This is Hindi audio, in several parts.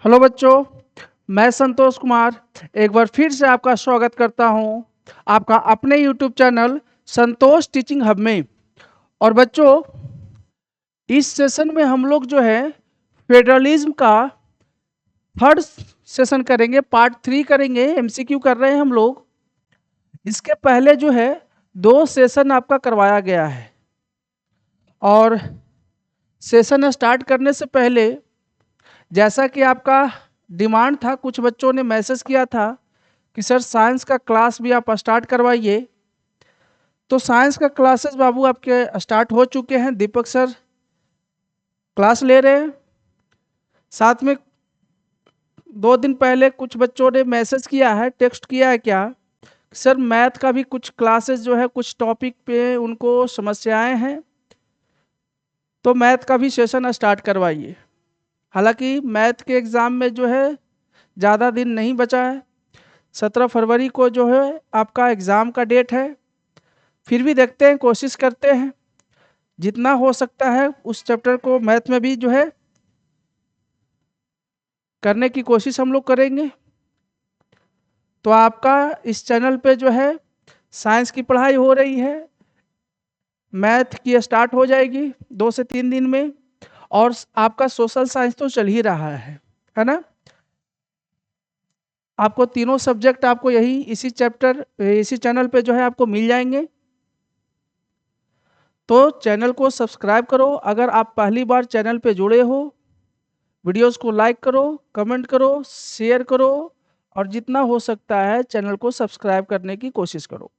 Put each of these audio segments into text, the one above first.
हेलो बच्चों, मैं संतोष कुमार एक बार फिर से आपका स्वागत करता हूं आपका अपने यूट्यूब चैनल संतोष टीचिंग हब में। और बच्चों, इस सेशन में हम लोग जो है फेडरलिज्म का थर्ड सेशन करेंगे, पार्ट 3 करेंगे। एमसीक्यू कर रहे हैं हम लोग। इसके पहले जो है 2 सेशन आपका करवाया गया है, और सेशन स्टार्ट करने से पहले जैसा कि आपका डिमांड था, कुछ बच्चों ने मैसेज किया था कि सर साइंस का क्लास भी आप स्टार्ट करवाइए। तो साइंस का क्लासेस बाबू आपके स्टार्ट हो चुके हैं। दीपक सर क्लास ले रहे हैं। साथ में 2 दिन पहले कुछ बच्चों ने मैसेज किया है, टेक्स्ट किया है क्या, सर मैथ का भी कुछ क्लासेस जो है कुछ टॉपिक पे उनको समस्याएं हैं, तो मैथ का भी सेशन स्टार्ट करवाइए। हालांकि मैथ के एग्ज़ाम में जो है ज़्यादा दिन नहीं बचा है। 17 फरवरी को जो है आपका एग्ज़ाम का डेट है। फिर भी देखते हैं, कोशिश करते हैं जितना हो सकता है उस चैप्टर को मैथ में भी जो है करने की कोशिश हम लोग करेंगे। तो आपका इस चैनल पे जो है साइंस की पढ़ाई हो रही है, मैथ की स्टार्ट हो जाएगी 2 से 3 दिन में, और आपका सोशल साइंस तो चल ही रहा है ना। आपको तीनों सब्जेक्ट आपको यही इसी चैनल पे जो है आपको मिल जाएंगे। तो चैनल को सब्सक्राइब करो। अगर आप पहली बार चैनल पे जुड़े हो, वीडियोस को लाइक करो, कमेंट करो, शेयर करो, और जितना हो सकता है चैनल को सब्सक्राइब करने की कोशिश करो।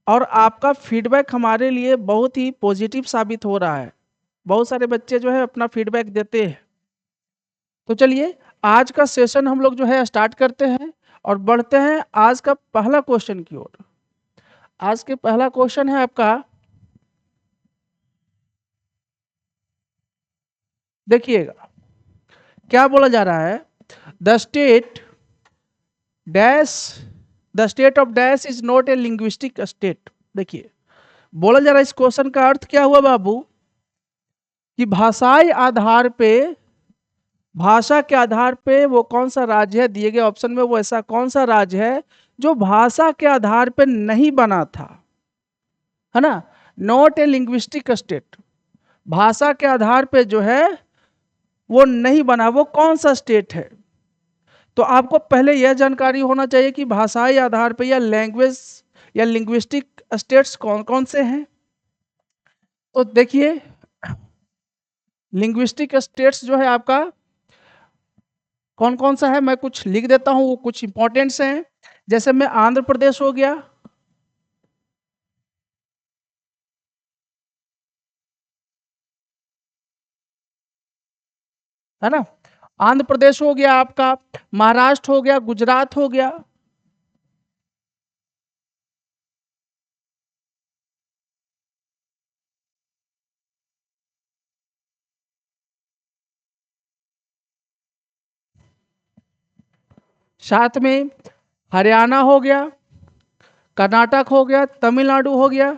और आपका फीडबैक हमारे लिए बहुत ही पॉजिटिव साबित हो रहा है। बहुत सारे बच्चे जो है अपना फीडबैक देते हैं। तो चलिए आज का सेशन हम लोग जो है स्टार्ट करते हैं और बढ़ते हैं आज का पहला क्वेश्चन की ओर। आज के पहला क्वेश्चन है आपका, देखिएगा क्या बोला जा रहा है। The state dash the state of dash is not a linguistic state. देखिए बोला जा रहा है, इस क्वेश्चन का अर्थ क्या हुआ बाबू, कि भाषाई आधार पे, भाषा के आधार पे वो कौन सा राज्य है, दिए गए ऑप्शन में वो ऐसा कौन सा राज्य है जो भाषा के आधार पे नहीं बना था, है ना। नॉट ए लिंग्विस्टिक स्टेट, भाषा के आधार पे जो है वो नहीं बना, वो कौन सा स्टेट है। तो आपको पहले यह जानकारी होना चाहिए कि भाषाई आधार पे या लैंग्वेज या लिंग्विस्टिक स्टेट्स कौन कौन से हैं। तो देखिए लिंग्विस्टिक स्टेट्स जो है आपका कौन कौन सा है, मैं कुछ लिख देता हूँ, वो कुछ इंपॉर्टेंट्स हैं। जैसे में आंध्र प्रदेश हो गया, है ना। आंध्र प्रदेश हो गया आपका, महाराष्ट्र हो गया, गुजरात हो गया, साथ में हरियाणा हो गया, कर्नाटक हो गया, तमिलनाडु हो गया,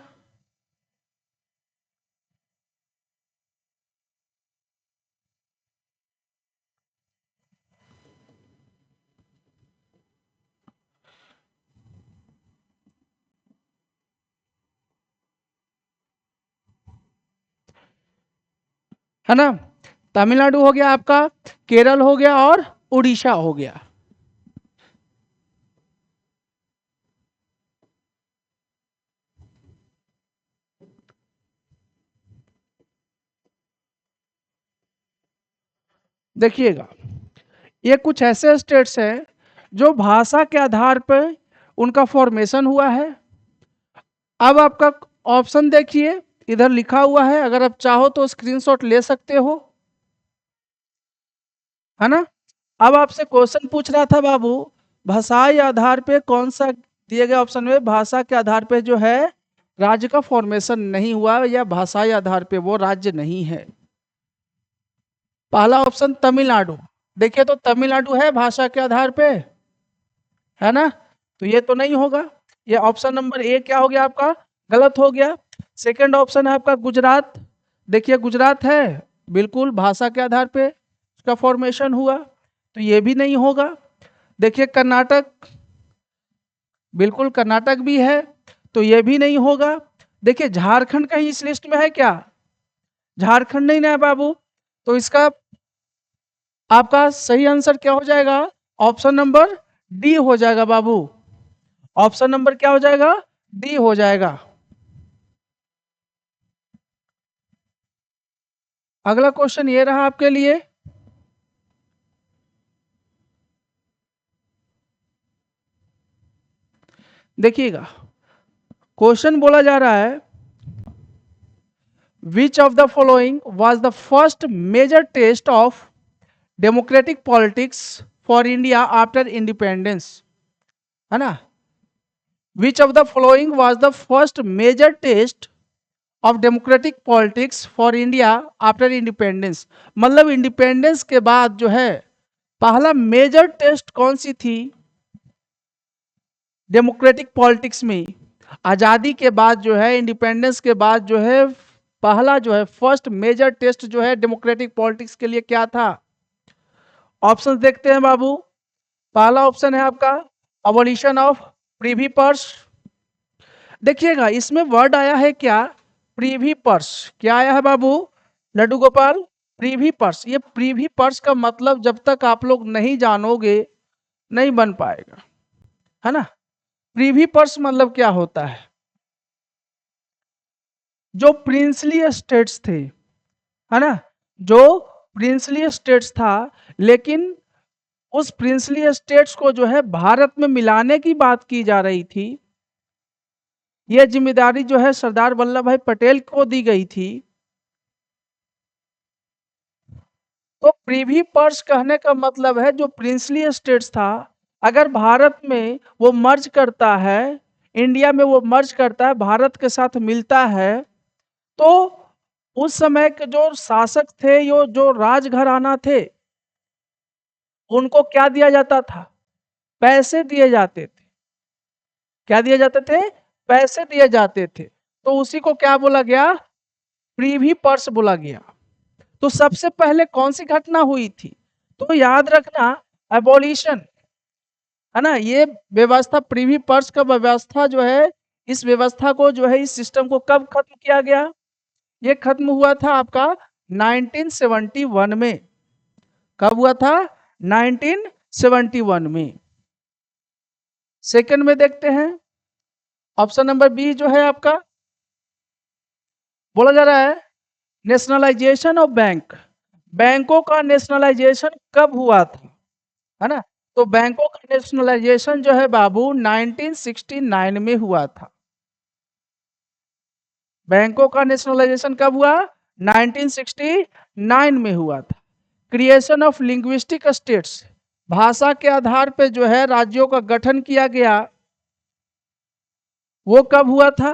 है ना। तमिलनाडु हो गया आपका, केरल हो गया और उड़ीसा हो गया। देखिएगा ये कुछ ऐसे स्टेट्स हैं जो भाषा के आधार पर उनका फॉर्मेशन हुआ है। अब आपका ऑप्शन देखिए, इधर लिखा हुआ है, अगर आप चाहो तो स्क्रीनशॉट ले सकते हो, है ना। अब आपसे क्वेश्चन पूछ रहा था बाबू, भाषाई आधार पे कौन सा, दिए गए ऑप्शन में भाषा के आधार पे जो है राज्य का फॉर्मेशन नहीं हुआ, या भाषाई आधार पे वो राज्य नहीं है। पहला ऑप्शन तमिलनाडु, देखिए तो तमिलनाडु है भाषा के आधार पे, है ना। तो ये तो नहीं होगा, ये ऑप्शन नंबर ए क्या हो गया आपका, गलत हो गया। सेकंड ऑप्शन है आपका गुजरात, देखिए गुजरात है बिल्कुल भाषा के आधार पे। का फॉर्मेशन हुआ, तो ये भी नहीं होगा। देखिए कर्नाटक, बिल्कुल कर्नाटक भी है, तो ये भी नहीं होगा। देखिए झारखंड कहीं इस लिस्ट में है क्या? झारखंड नहीं ना है बाबू, तो इसका आपका सही आंसर क्या हो जाएगा? ऑप्शन नंबर डी हो जाएगा बाबू। ऑप्शन नंबर क्या हो जाएगा? डी हो जाएगा। अगला क्वेश्चन ये रहा आपके लिए, देखिएगा क्वेश्चन बोला जा रहा है, which of the following was the first major test of democratic politics for India after independence, है ना? Which of the following was the first major test of democratic politics for India after independence, मतलब इंडिपेंडेंस के बाद जो है पहला मेजर टेस्ट कौन सी थी डेमोक्रेटिक पॉलिटिक्स में? आज़ादी के बाद जो है, इंडिपेंडेंस के बाद जो है पहला जो है फर्स्ट मेजर टेस्ट जो है डेमोक्रेटिक पॉलिटिक्स के लिए क्या था? ऑप्शंस देखते हैं बाबू। पहला ऑप्शन है आपका अबॉलिशन ऑफ प्रीवी पर्स। देखिएगा इसमें वर्ड आया है क्या? प्रीवी पर्स। क्या आया है बाबू लड्डू गोपाल? प्रीवी पर्स। ये प्रीवी पर्स का मतलब जब तक आप लोग नहीं जानोगे नहीं बन पाएगा, है ना? प्रीवी पर्स मतलब क्या होता है? जो प्रिंसली स्टेट्स थे, है ना, जो प्रिंसली स्टेट्स था, लेकिन उस प्रिंसली स्टेट्स को जो है भारत में मिलाने की बात की जा रही थी, यह जिम्मेदारी जो है सरदार वल्लभ भाई पटेल को दी गई थी। तो प्रीवी पर्स कहने का मतलब है जो प्रिंसली स्टेट्स था, अगर भारत में वो मर्ज करता है, इंडिया में वो मर्ज करता है, भारत के साथ मिलता है, तो उस समय के जो शासक थे, जो राजघराना थे, उनको क्या दिया जाता था? पैसे दिए जाते थे। क्या दिए जाते थे? पैसे दिए जाते थे। तो उसी को क्या बोला गया? प्रीवी पर्स बोला गया। तो सबसे पहले कौन सी घटना हुई थी? तो याद रखना एबॉलिशन, है ना, ये व्यवस्था प्रीवी पर्स का व्यवस्था जो है, इस व्यवस्था को जो है, इस सिस्टम को कब खत्म किया गया? ये खत्म हुआ था आपका 1971 में। कब हुआ था? 1971 में। सेकंड में देखते हैं, ऑप्शन नंबर बी जो है आपका बोला जा रहा है नेशनलाइजेशन ऑफ बैंक। बैंकों का नेशनलाइजेशन कब हुआ था, है ना? तो बैंकों का नेशनलाइजेशन जो है बाबू 1969 में हुआ था। बैंकों का नेशनलाइजेशन कब हुआ? 1969 में हुआ था। क्रिएशन ऑफ लिंग्विस्टिक स्टेट्स, भाषा के आधार पे जो है राज्यों का गठन किया गया, वो कब हुआ था?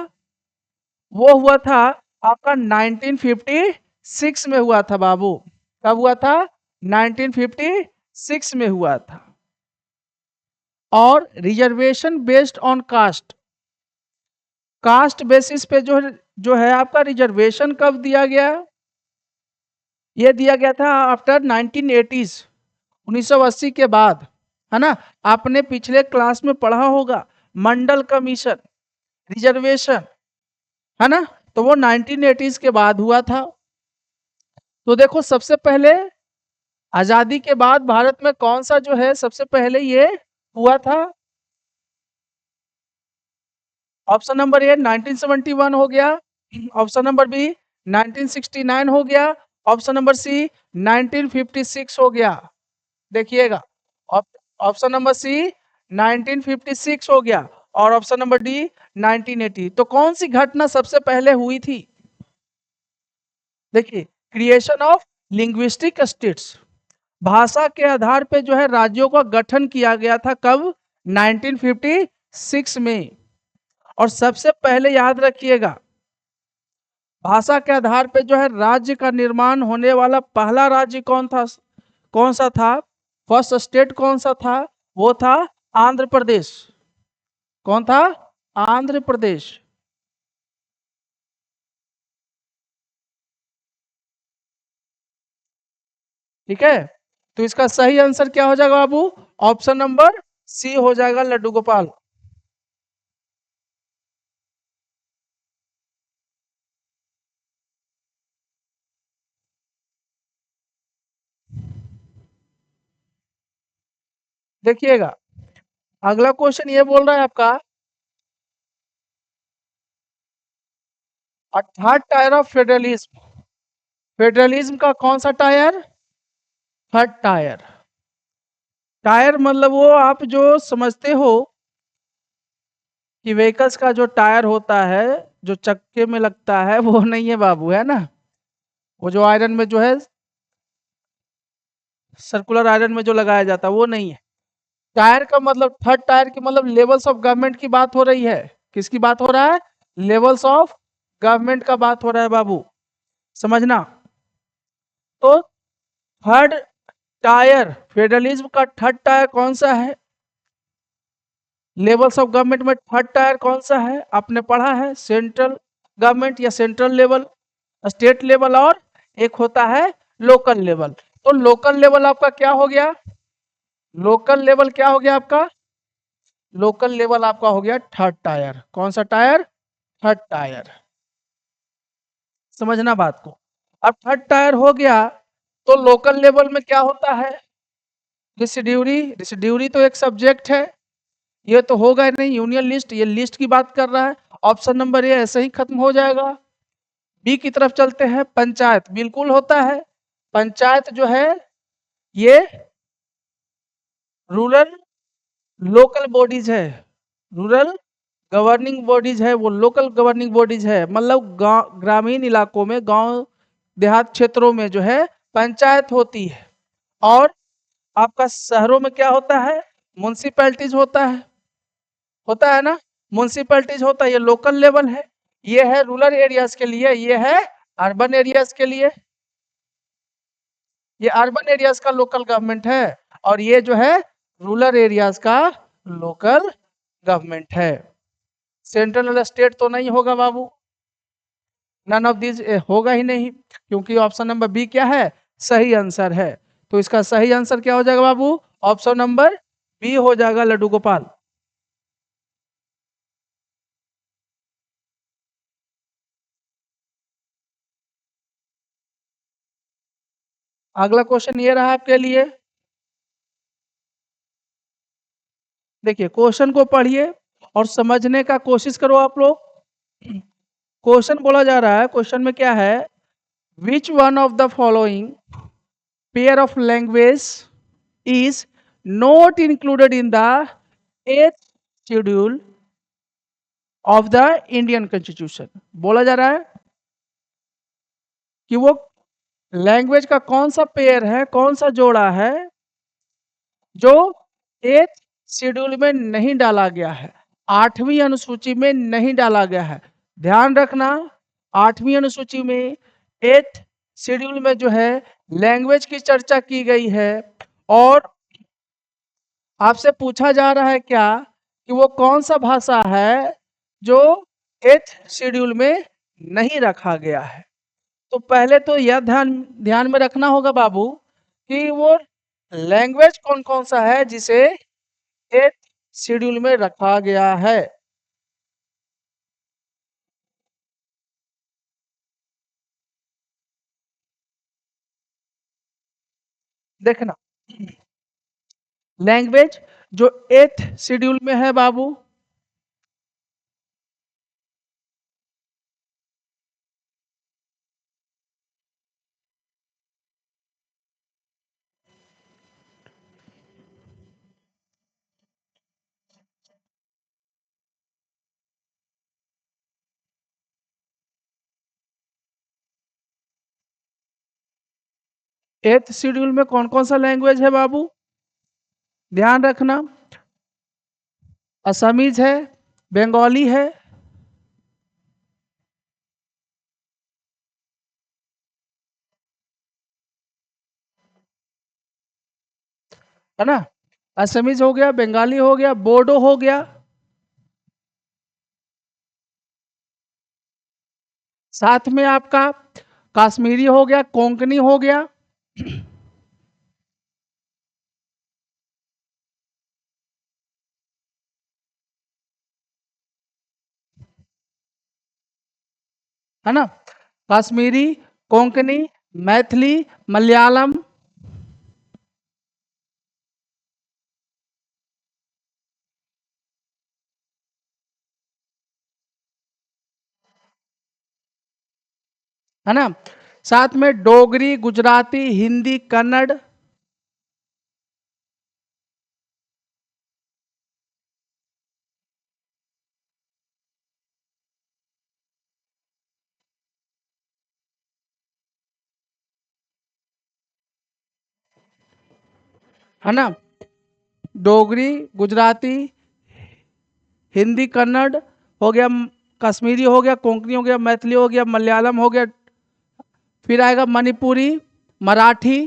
वो हुआ था आपका 1956 में हुआ था बाबू। कब हुआ था? 1956 में हुआ था। और reservation based on caste, caste basis पे जो है आपका रिजर्वेशन कब दिया गया? ये दिया गया था आफ्टर 1980s, 1980 के बाद, है ना? आपने पिछले क्लास में पढ़ा होगा मंडल कमीशन, रिजर्वेशन, है ना? तो वो 1980s के बाद हुआ था। तो देखो सबसे पहले आजादी के बाद भारत में कौन सा जो है सबसे पहले ये हुआ था? ऑप्शन नंबर ए 1971 हो गया, ऑप्शन नंबर बी 1969 हो गया, ऑप्शन नंबर सी 1956 हो गया। देखिएगा ऑप्शन नंबर सी 1956 हो गया और ऑप्शन नंबर डी 1980। तो कौन सी घटना सबसे पहले हुई थी? देखिए क्रिएशन ऑफ लिंग्विस्टिक स्टेट्स, भाषा के आधार पे जो है राज्यों का गठन किया गया था। कब? 1956 में। और सबसे पहले याद रखिएगा भाषा के आधार पे जो है राज्य का निर्माण होने वाला पहला राज्य कौन था? कौन सा था? फर्स्ट स्टेट कौन सा था? वो था आंध्र प्रदेश। कौन था? आंध्र प्रदेश। ठीक है, तो इसका सही आंसर क्या हो जाएगा बाबू? ऑप्शन नंबर सी हो जाएगा लड्डू गोपाल। देखिएगा, अगला क्वेश्चन ये बोल रहा है आपका, third tier of federalism. Federalism का कौन सा टायर? Third tier. टायर मतलब वो आप जो समझते हो कि व्हीकल्स का जो टायर होता है, जो चक्के में लगता है, वो नहीं है बाबू, है ना? वो जो आयरन में जो है, सर्कुलर आयरन में जो लगाया जाता है, वो नहीं है। टायर का मतलब, थर्ड टायर की मतलब लेवल्स ऑफ गवर्नमेंट की बात हो रही है। किसकी बात हो रहा है? लेवल्स ऑफ गवर्नमेंट का बात हो रहा है बाबू, समझना। तो थर्ड टायर, फेडरलिज्म का थर्ड टायर कौन सा है? लेवल्स ऑफ गवर्नमेंट में थर्ड टायर कौन सा है? आपने पढ़ा है, सेंट्रल गवर्नमेंट या सेंट्रल लेवल, स्टेट लेवल, और एक होता है लोकल लेवल। तो लोकल लेवल आपका क्या हो गया? लोकल लेवल क्या हो गया आपका? लोकल लेवल आपका हो गया थर्ड टायर। कौन सा टायर? Third tier. समझना बात को। अब थर्ड टायर हो गया, तो लोकल लेवल में क्या होता है? रिसिड्यूरी। रिसिड्यूरी तो एक सब्जेक्ट है, ये तो होगा ही नहीं। यूनियन लिस्ट, ये लिस्ट की बात कर रहा है। ऑप्शन नंबर ए ऐसे ही खत्म हो जाएगा। बी की तरफ चलते हैं। पंचायत बिल्कुल होता है। पंचायत जो है ये रूरल लोकल बॉडीज है। रूरल गवर्निंग बॉडीज है, वो लोकल गवर्निंग बॉडीज है। मतलब गांव, ग्रामीण इलाकों में, गांव देहात क्षेत्रों में जो है पंचायत होती है। और आपका शहरों में क्या होता है? म्युनिसिपैलिटीज होता है ना? म्युनिसिपैलिटीज होता है, ये लोकल लेवल है। ये है रूरल एरियाज के लिए, ये है अर्बन एरियाज के लिए। ये अर्बन एरियाज का लोकल गवर्नमेंट है, और ये जो है रूरल एरियाज का लोकल गवर्नमेंट है। सेंट्रल वाला स्टेट तो नहीं होगा बाबू, नन ऑफ दिस होगा ही नहीं, क्योंकि ऑप्शन नंबर बी क्या है? सही आंसर है। तो इसका सही आंसर क्या हो जाएगा बाबू? ऑप्शन नंबर बी हो जाएगा लड्डू गोपाल। अगला क्वेश्चन ये रहा आपके लिए। देखिए, क्वेश्चन को पढ़िए और समझने का कोशिश करो आप लोग। क्वेश्चन बोला जा रहा है, क्वेश्चन में क्या है? Which one of the following pair of language is not included in the 8th schedule of the Indian Constitution। बोला जा रहा है कि वो लैंग्वेज का कौन सा पेयर है, कौन सा जोड़ा है जो 8th शेड्यूल में नहीं डाला गया है, 8वीं अनुसूची में नहीं डाला गया है। ध्यान रखना, 8वीं अनुसूची में 8th शेड्यूल में जो है लैंग्वेज की चर्चा की गई है, और आपसे पूछा जा रहा है क्या कि वो कौन सा भाषा है जो 8th शेड्यूल में नहीं रखा गया है। तो पहले तो यह ध्यान ध्यान में रखना होगा बाबू कि वो लैंग्वेज कौन कौन सा है जिसे 8th शेड्यूल में रखा गया है। देखना, लैंग्वेज जो 8th शेड्यूल में है बाबू, एथ शेड्यूल में कौन कौन सा लैंग्वेज है बाबू? ध्यान रखना, असमीज है, बंगाली है ना? असमीज हो गया, बंगाली हो गया, बोडो हो गया, साथ में आपका कश्मीरी हो गया, कोंकणी हो गया, है ना। कश्मीरी, कोंकणी, मैथिली, मलयालम, है ना। साथ में डोगरी, गुजराती, हिंदी, कन्नड़, है ना। डोगरी, गुजराती, हिंदी, कन्नड़ हो गया, कश्मीरी हो गया, कोंकणी हो गया, मैथिली हो गया, मलयालम हो गया, फिर आएगा मणिपुरी, मराठी,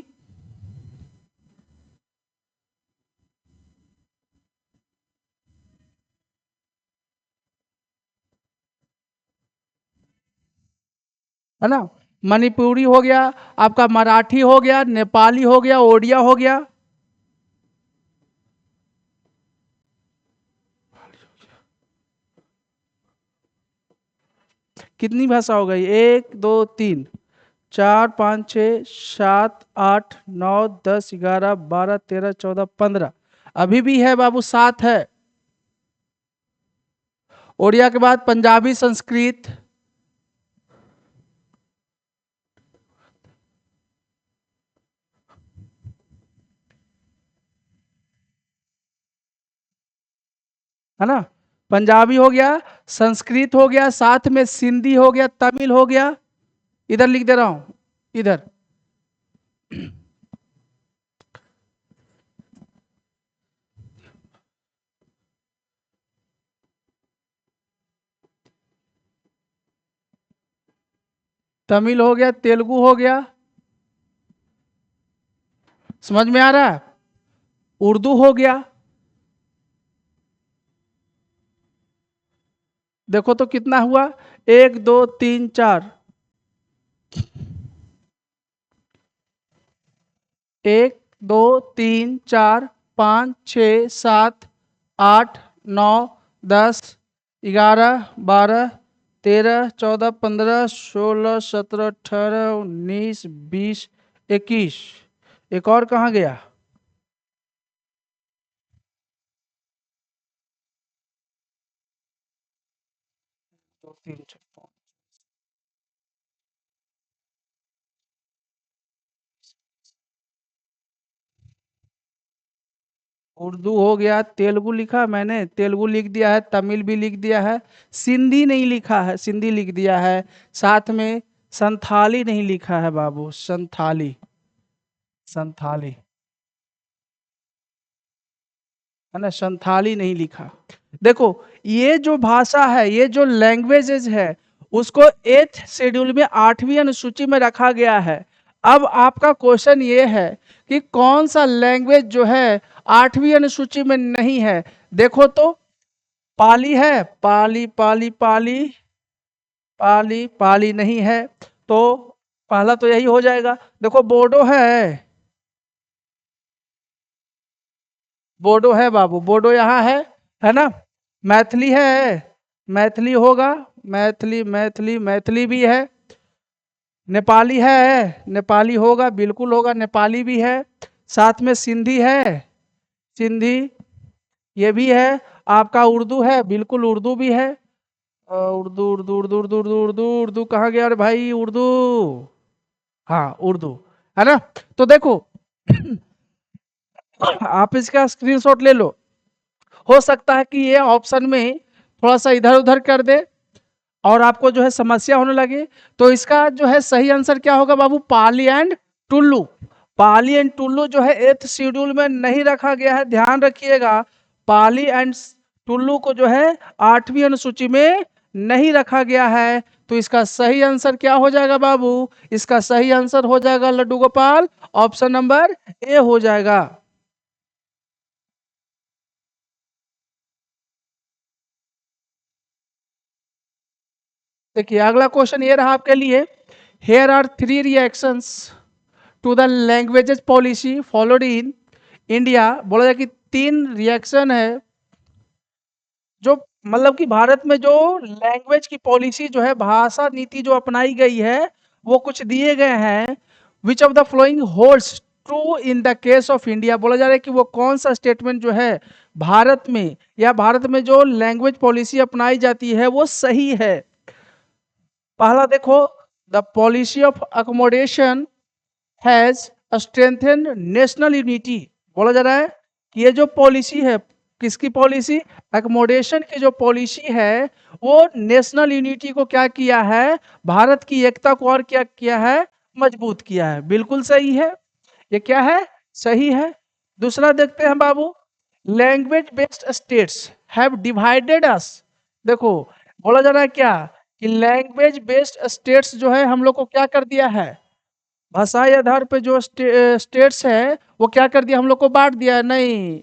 है ना। मणिपुरी हो गया, आपका मराठी हो गया, नेपाली हो गया, ओडिया हो गया। कितनी भाषा हो गई? एक, दो, तीन, चार, पाँच, छः, सात, आठ, नौ, 10, 11, 12, 13, 14, 15। अभी भी है बाबू, 7 है। ओडिया के बाद पंजाबी, संस्कृत, है ना। पंजाबी हो गया, संस्कृत हो गया, साथ में सिंधी हो गया, तमिल हो गया। इधर लिख दे रहा हूं, इधर। तमिल हो गया, तेलुगु हो गया। समझ में आ रहा है? उर्दू हो गया। देखो तो कितना हुआ, 1, 2, 3, 4। 1, 2, 3, 4, 5, 6, 7, 8, 9, 10, 11, 12, 13, 14, 15, 16, 17, 18, 19, 20, 21। एक और कहाँ गया? दो, तीन, चार, पाँच। उर्दू हो गया, तेलुगु लिखा मैंने, तेलुगु लिख दिया है, तमिल भी लिख दिया है, सिंधी नहीं लिखा है, सिंधी लिख दिया है। साथ में संथाली नहीं लिखा है बाबू, संथाली, संथाली, है ना, संथाली नहीं लिखा। देखो, ये जो भाषा है, ये जो लैंग्वेजेज है, उसको 8th शेड्यूल में 8वीं अनुसूची में रखा गया है। अब आपका क्वेश्चन ये है कि कौन सा लैंग्वेज जो है 8वीं अनुसूची में नहीं है। देखो तो, पाली है, पाली, पाली, पाली, पाली, पाली नहीं है। तो पहला तो यही हो जाएगा। देखो, बोडो है, बोडो है बाबू, बोडो यहाँ है ना। मैथिली है, मैथिली होगा, मैथिली, मैथिली, मैथिली भी है। नेपाली है, नेपाली होगा, बिल्कुल होगा, नेपाली भी है। साथ में सिंधी है, सिंधी, ये भी है। आपका उर्दू है, बिल्कुल उर्दू भी है। उर्दू, उर्दू, उर्दू, उर्दू, उर्दू, उर्दू, उर्दू कहाँ गया रे भाई? उर्दू, हाँ उर्दू, है ना। तो देखो, आप इसका स्क्रीनशॉट ले लो। हो सकता है कि ये ऑप्शन में थोड़ा सा इधर उधर कर दे और आपको जो है समस्या होने लगे। तो इसका जो है सही आंसर क्या होगा बाबू? पाली एंड टुल्लू। पाली एंड टुल्लू जो है 8th शेड्यूल में नहीं रखा गया है, ध्यान रखिएगा। पाली एंड टुल्लू को जो है 8वीं अनुसूची में नहीं रखा गया है। तो इसका सही आंसर क्या हो जाएगा बाबू? इसका सही आंसर हो जाएगा Laddu Gopal, option number A हो जाएगा। देखिए, अगला क्वेश्चन ये रहा आपके लिए। Here are 3 reactions to the languages policy followed in India. बोला जाए कि 3 रिएक्शन है जो मतलब कि भारत में जो लैंग्वेज की पॉलिसी जो है, भाषा नीति जो अपनाई गई है, वो कुछ दिए गए हैं। विच of the flowing holds true in the case of India, बोला जा रहा है कि वो कौन सा स्टेटमेंट जो है भारत में, या भारत में जो लैंग्वेज पॉलिसी अपनाई जाती है वो सही है। पहला देखो, the policy of accommodation has strengthen national unity. बोला जा रहा है कि ये जो पॉलिसी है, किसकी पॉलिसी, अकोमोडेशन की जो पॉलिसी है, वो नेशनल यूनिटी को क्या किया है, भारत की एकता को और क्या किया है, मजबूत किया है। बिल्कुल सही है, ये क्या है, सही है। दूसरा देखते हैं बाबू, language based states have divided us. देखो, बोला जा रहा है क्या कि लैंग्वेज बेस्ड स्टेट्स जो है हम लोग को क्या कर दिया है, भाषाई आधार पे जो स्टेट्स है वो क्या कर दिया, हम लोग को बांट दिया है, नहीं।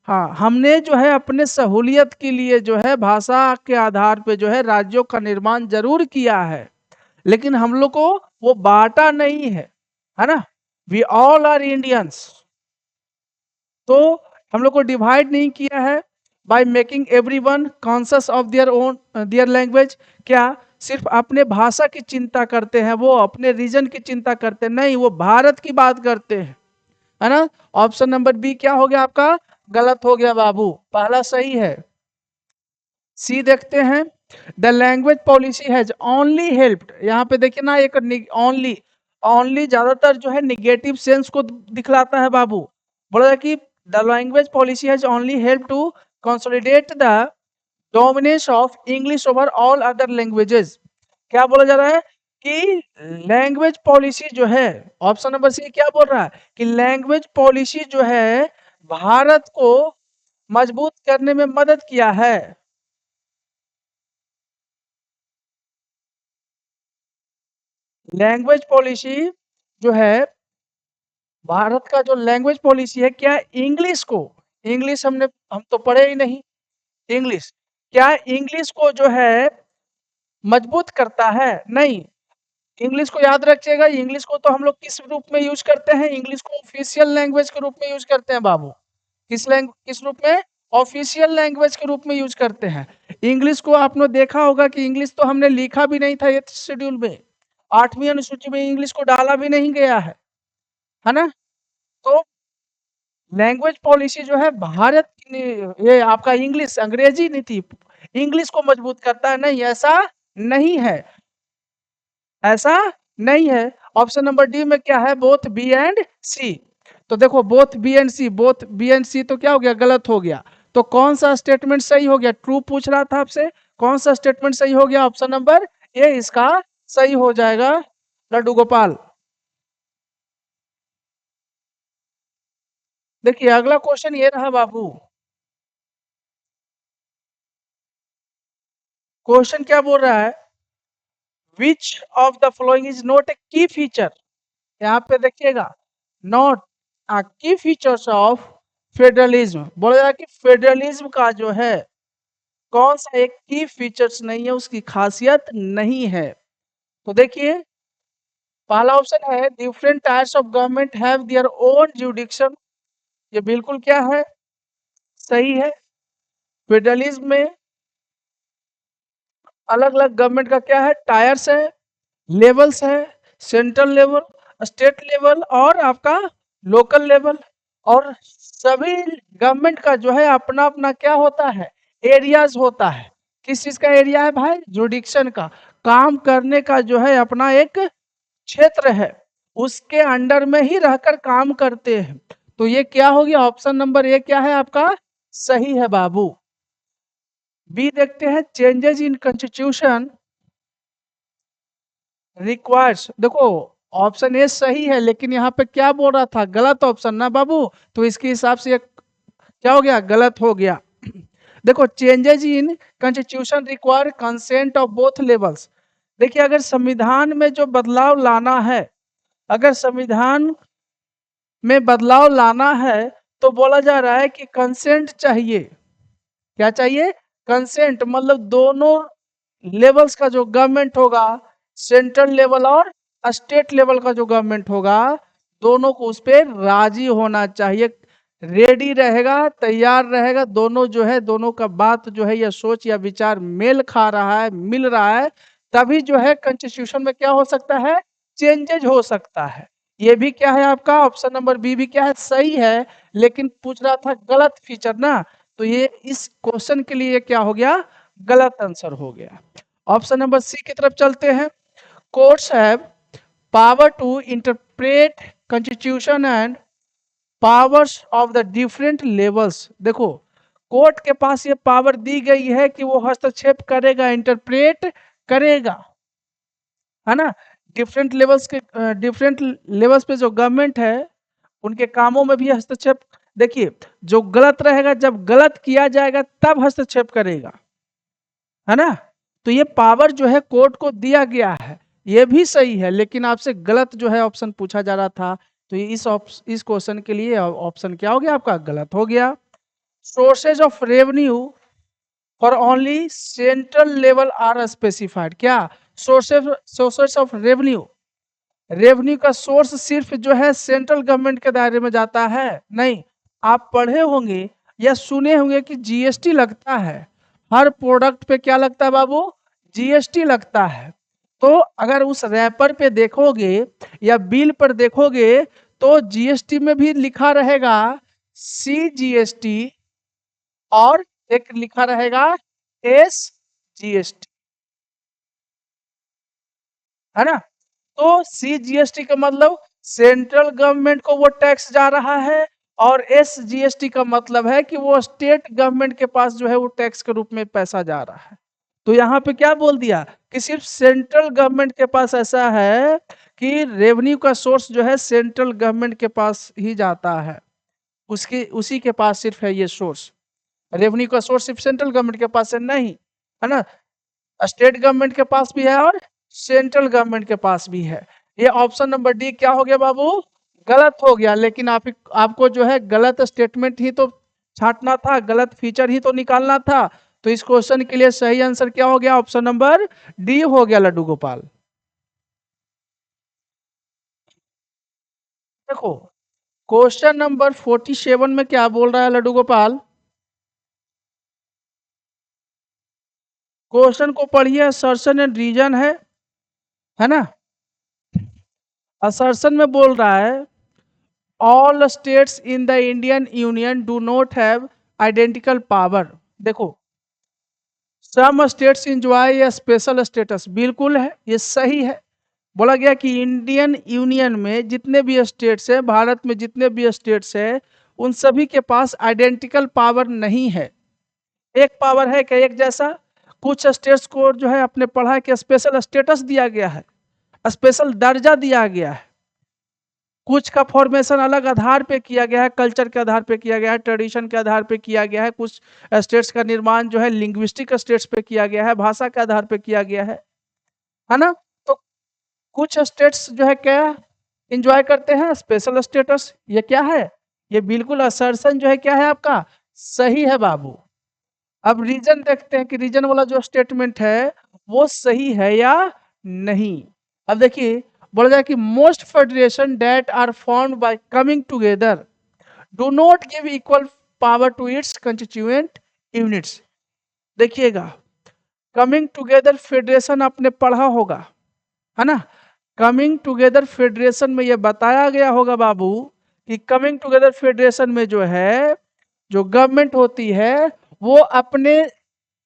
हाँ, हमने जो है अपने सहूलियत के लिए जो है भाषा के आधार पे जो है राज्यों का निर्माण जरूर किया है, लेकिन हम लोग को वो बांटा नहीं है ना। वी ऑल आर इंडियंस, तो हम लोग को डिवाइड नहीं किया है by making everyone conscious of their own their language. क्या सिर्फ अपने भाषा की चिंता करते हैं, वो अपने रीजन की चिंता करते हैं, नहीं, वो भारत की बात करते हैं, है ना। ऑप्शन नंबर बी क्या हो गया आपका, गलत हो गया बाबू, पहला सही है। सी देखते हैं, the language policy has only helped. यहाँ पे देखिए ना, एक ओनली, ओनली ज्यादातर जो है निगेटिव सेंस को दिखलाता है बाबू। बोला जाए कि the language policy has only help to consolidate the dominance of English over all other languages. क्या बोला जा रहा है कि लैंग्वेज पॉलिसी जो है, ऑप्शन नंबर सी क्या बोल रहा है कि लैंग्वेज पॉलिसी जो है भारत को मजबूत करने में मदद किया है। लैंग्वेज पॉलिसी जो है, भारत का जो लैंग्वेज पॉलिसी है, क्या इंग्लिश को, इंग्लिश हम तो पढ़े ही नहीं, इंग्लिश, क्या इंग्लिश को जो है मजबूत करता है, नहीं। इंग्लिश को याद रखिएगा, इंग्लिश को तो हम लोग किस रूप में यूज करते हैं, इंग्लिश को ऑफिशियल लैंग्वेज के रूप में यूज करते हैं बाबू। किस रूप में, ऑफिशियल लैंग्वेज के रूप में यूज करते हैं। इंग्लिश को आपने देखा होगा कि इंग्लिश तो हमने लिखा भी नहीं था 8th शेड्यूल में, 8वीं अनुसूची में इंग्लिश को डाला भी नहीं गया है ना। तो लैंग्वेज पॉलिसी जो है भारत की ये आपका इंग्लिश, अंग्रेजी नहीं थी, इंग्लिश को मजबूत करता है, नहीं, ऐसा नहीं है, ऐसा नहीं है। ऑप्शन नंबर डी में क्या है, बोथ बी एंड सी। तो देखो, both B and C, both B and C तो क्या हो गया, गलत हो गया। तो कौन सा स्टेटमेंट सही हो गया, ट्रू पूछ रहा था आपसे, कौन सा स्टेटमेंट सही हो गया, ऑप्शन नंबर ए इसका सही हो जाएगा लड्डू गोपाल। देखिए अगला क्वेश्चन ये रहा बाबू, क्वेश्चन क्या बोल रहा है, which of the following is not a की फीचर। यहाँ पे देखिएगा, नॉट अ की फीचर्स ऑफ फेडरलिज्म, बोला जाए कि फेडरलिज्म का जो है कौन सा एक की फीचर्स नहीं है, उसकी खासियत नहीं है। तो देखिए, पहला ऑप्शन है different tyres of government have their own जुडिक्शन। ये बिल्कुल क्या है, सही है। फेडरलिज्म में अलग अलग गवर्नमेंट का क्या है, टायर्स है, लेवल्स है, सेंट्रल लेवल, स्टेट लेवल और आपका लोकल लेवल। और सभी गवर्नमेंट का जो है अपना अपना क्या होता है, एरियाज होता है। किस चीज का एरिया है भाई, जुडिक्शन का, काम करने का जो है अपना एक क्षेत्र है, उसके अंडर में ही रहकर काम करते हैं। तो ये क्या हो गया, ऑप्शन नंबर ए क्या है आपका, सही है बाबू। बी देखते हैं, चेंजेस इन कॉन्स्टिट्यूशन रिक्वायर्स। देखो, ऑप्शन ए सही है, लेकिन यहाँ पे क्या बोल रहा था, गलत ऑप्शन ना बाबू, तो इसके हिसाब से क्या हो गया, गलत हो गया। देखो, changes in constitution require consent of both levels. देखिए, अगर संविधान में जो बदलाव लाना है, अगर संविधान में बदलाव लाना है, तो बोला जा रहा है कि कंसेंट चाहिए। क्या चाहिए, कंसेंट, मतलब दोनों लेवल्स का जो गवर्नमेंट होगा, सेंट्रल लेवल और स्टेट लेवल का जो गवर्नमेंट होगा, दोनों को उस पर राजी होना चाहिए। रेडी रहेगा, तैयार रहेगा, दोनों जो है, दोनों का बात जो है या सोच या विचार मेल खा रहा है, मिल रहा है, तभी जो है कॉन्स्टिट्यूशन में क्या हो सकता है, चेंजेज हो सकता है। ये भी क्या है आपका ऑप्शन नंबर बी भी क्या है, सही है, लेकिन पूछ रहा था गलत फीचर ना, तो ये इस क्वेश्चन के लिए क्या हो गया, गलत आंसर हो गया। ऑप्शन नंबर सी की तरफ चलते हैं। Courts have power to interpret constitution and powers of the different levels. देखो कोर्ट के पास ये पावर दी गई है कि वो हस्तक्षेप करेगा, इंटरप्रेट करेगा, है ना। डिफरेंट लेवल्स के डिफरेंट लेवल्स पे जो गवर्नमेंट है उनके कामों में भी हस्तक्षेप। देखिए जो गलत रहेगा, जब गलत किया जाएगा तब हस्तक्षेप करेगा, है ना। तो ये पावर जो है कोर्ट को दिया गया है, ये भी सही है, लेकिन आपसे गलत जो है ऑप्शन पूछा जा रहा था, तो ये इस क्वेश्चन के लिए ऑप्शन क्या हो गया आपका, गलत हो गया। Sources of revenue for only central level are specified. क्या सोर्सेज ऑफ रेवेन्यू, रेवेन्यू का सोर्स सिर्फ जो है सेंट्रल गवर्नमेंट के दायरे में जाता है? नहीं। आप पढ़े होंगे या सुने होंगे कि जीएसटी लगता है, हर प्रोडक्ट पे क्या लगता है बाबू, जीएसटी लगता है। तो अगर उस रैपर पे देखोगे या बिल पर देखोगे तो जीएसटी में भी लिखा रहेगा सीजीएसटी और एक लिखा रहेगा एसजीएसटी, है ना। तो सीजीएसटी का मतलब सेंट्रल गवर्नमेंट को वो टैक्स जा रहा है, और एसजीएसटी का मतलब है कि वो स्टेट गवर्नमेंट के पास जो है वो टैक्स के रूप में पैसा जा रहा है। तो यहाँ पे क्या बोल दिया कि सिर्फ सेंट्रल गवर्नमेंट के पास ऐसा है कि रेवेन्यू का सोर्स जो है सेंट्रल गवर्नमेंट के पास ही जाता है, उसकी उसी के पास सिर्फ है ये सोर्स। रेवेन्यू का सोर्स सिर्फ सेंट्रल गवर्नमेंट के पास है नहीं, है ना, स्टेट गवर्नमेंट के पास भी है और सेंट्रल गवर्नमेंट के पास भी है। ये ऑप्शन नंबर डी क्या हो गया बाबू, गलत हो गया। लेकिन आपको जो है गलत स्टेटमेंट ही तो छांटना था, गलत फीचर ही तो निकालना था। तो इस क्वेश्चन के लिए सही आंसर क्या हो गया, ऑप्शन नंबर डी हो गया लड्डू गोपाल। देखो क्वेश्चन नंबर 47 में क्या बोल रहा है लड्डू गोपाल, क्वेश्चन को पढ़िए, असर्शन एंड रीजन है ना। असर्शन में बोल रहा है all states in the Indian union do not have identical power. देखो सम स्टेट्स इंजॉय ए स्पेशल स्टेटस, बिल्कुल है, ये सही है। बोला गया कि इंडियन यूनियन में जितने भी स्टेट्स है, भारत में जितने भी स्टेट्स है, उन सभी के पास आइडेंटिकल पावर नहीं है। एक पावर है क्या एक जैसा, कुछ स्टेट्स को जो है अपने पढ़ा के स्पेशल स्टेटस दिया गया है, स्पेशल दर्जा दिया गया है। कुछ का फॉर्मेशन अलग आधार पे किया गया है, कल्चर के आधार पे किया गया है, ट्रेडिशन के आधार पे किया गया है। कुछ स्टेट्स का निर्माण जो है लिंग्विस्टिक स्टेट्स पे किया गया है, भाषा के आधार पे किया गया है ना। तो कुछ स्टेट्स जो है क्या एंजॉय करते हैं स्पेशल स्टेटस, ये क्या है, ये बिल्कुल असर्शन जो है क्या है आपका, सही है बाबू। अब रीजन देखते हैं कि रीजन वाला जो स्टेटमेंट है वो सही है या नहीं। अब देखिए बोला जाए कि most federation that are formed by coming together do not give equal power to its constituent units. देखिएगा कमिंग टुगेदर फेडरेशन आपने पढ़ा होगा, है ना। कमिंग टुगेदर फेडरेशन में यह बताया गया होगा बाबू कि कमिंग टुगेदर फेडरेशन में जो है जो गवर्नमेंट होती है वो अपने